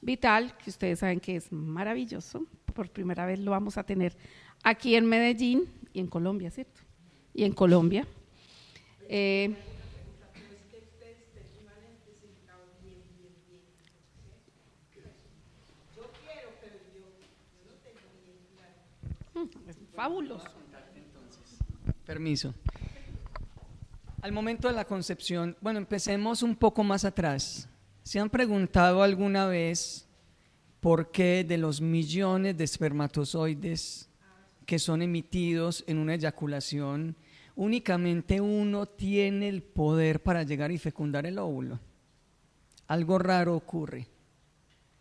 vital, que ustedes saben que es maravilloso. Por primera vez lo vamos a tener aquí en Medellín y en Colombia, ¿cierto? Y en Colombia. Es fabuloso. Permiso. Al momento de la concepción, bueno, empecemos un poco más atrás. ¿Se han preguntado alguna vez por qué de los millones de espermatozoides que son emitidos en una eyaculación, únicamente uno tiene el poder para llegar y fecundar el óvulo? Algo raro ocurre.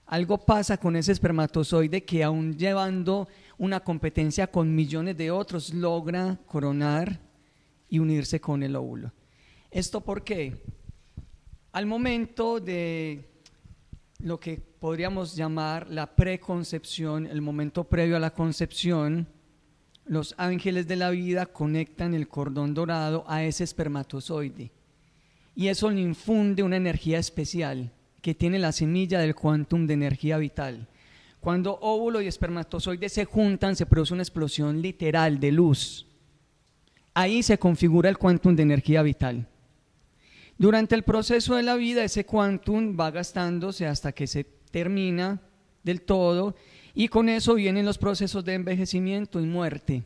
Algo pasa con ese espermatozoide que, aún llevando una competencia con millones de otros, logra coronar y unirse con el óvulo. ¿Esto por qué? Al momento de lo que podríamos llamar la preconcepción, el momento previo a la concepción, los ángeles de la vida conectan el cordón dorado a ese espermatozoide y eso le infunde una energía especial que tiene la semilla del quantum de energía vital. Cuando óvulo y espermatozoide se juntan, se produce una explosión literal de luz. Ahí se configura el quantum de energía vital. Durante el proceso de la vida, ese quantum va gastándose hasta que se termina del todo, y con eso vienen los procesos de envejecimiento y muerte.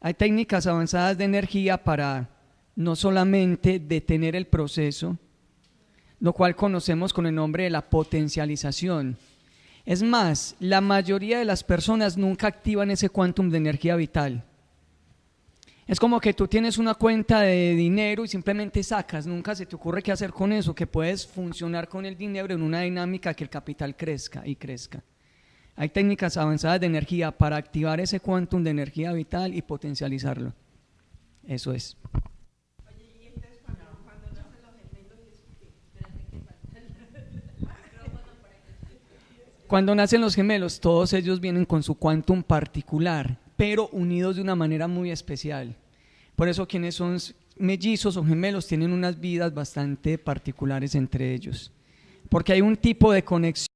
Hay técnicas avanzadas de energía para no solamente detener el proceso, lo cual conocemos con el nombre de la potencialización. Es más, la mayoría de las personas nunca activan ese quantum de energía vital. Es como que tú tienes una cuenta de dinero y simplemente sacas, nunca se te ocurre qué hacer con eso, que puedes funcionar con el dinero en una dinámica que el capital crezca y crezca. Hay técnicas avanzadas de energía para activar ese quantum de energía vital y potencializarlo. Eso es. Cuando nacen los gemelos, todos ellos vienen con su quantum particular, pero unidos de una manera muy especial. Por eso quienes son mellizos o gemelos tienen unas vidas bastante particulares entre ellos, porque hay un tipo de conexión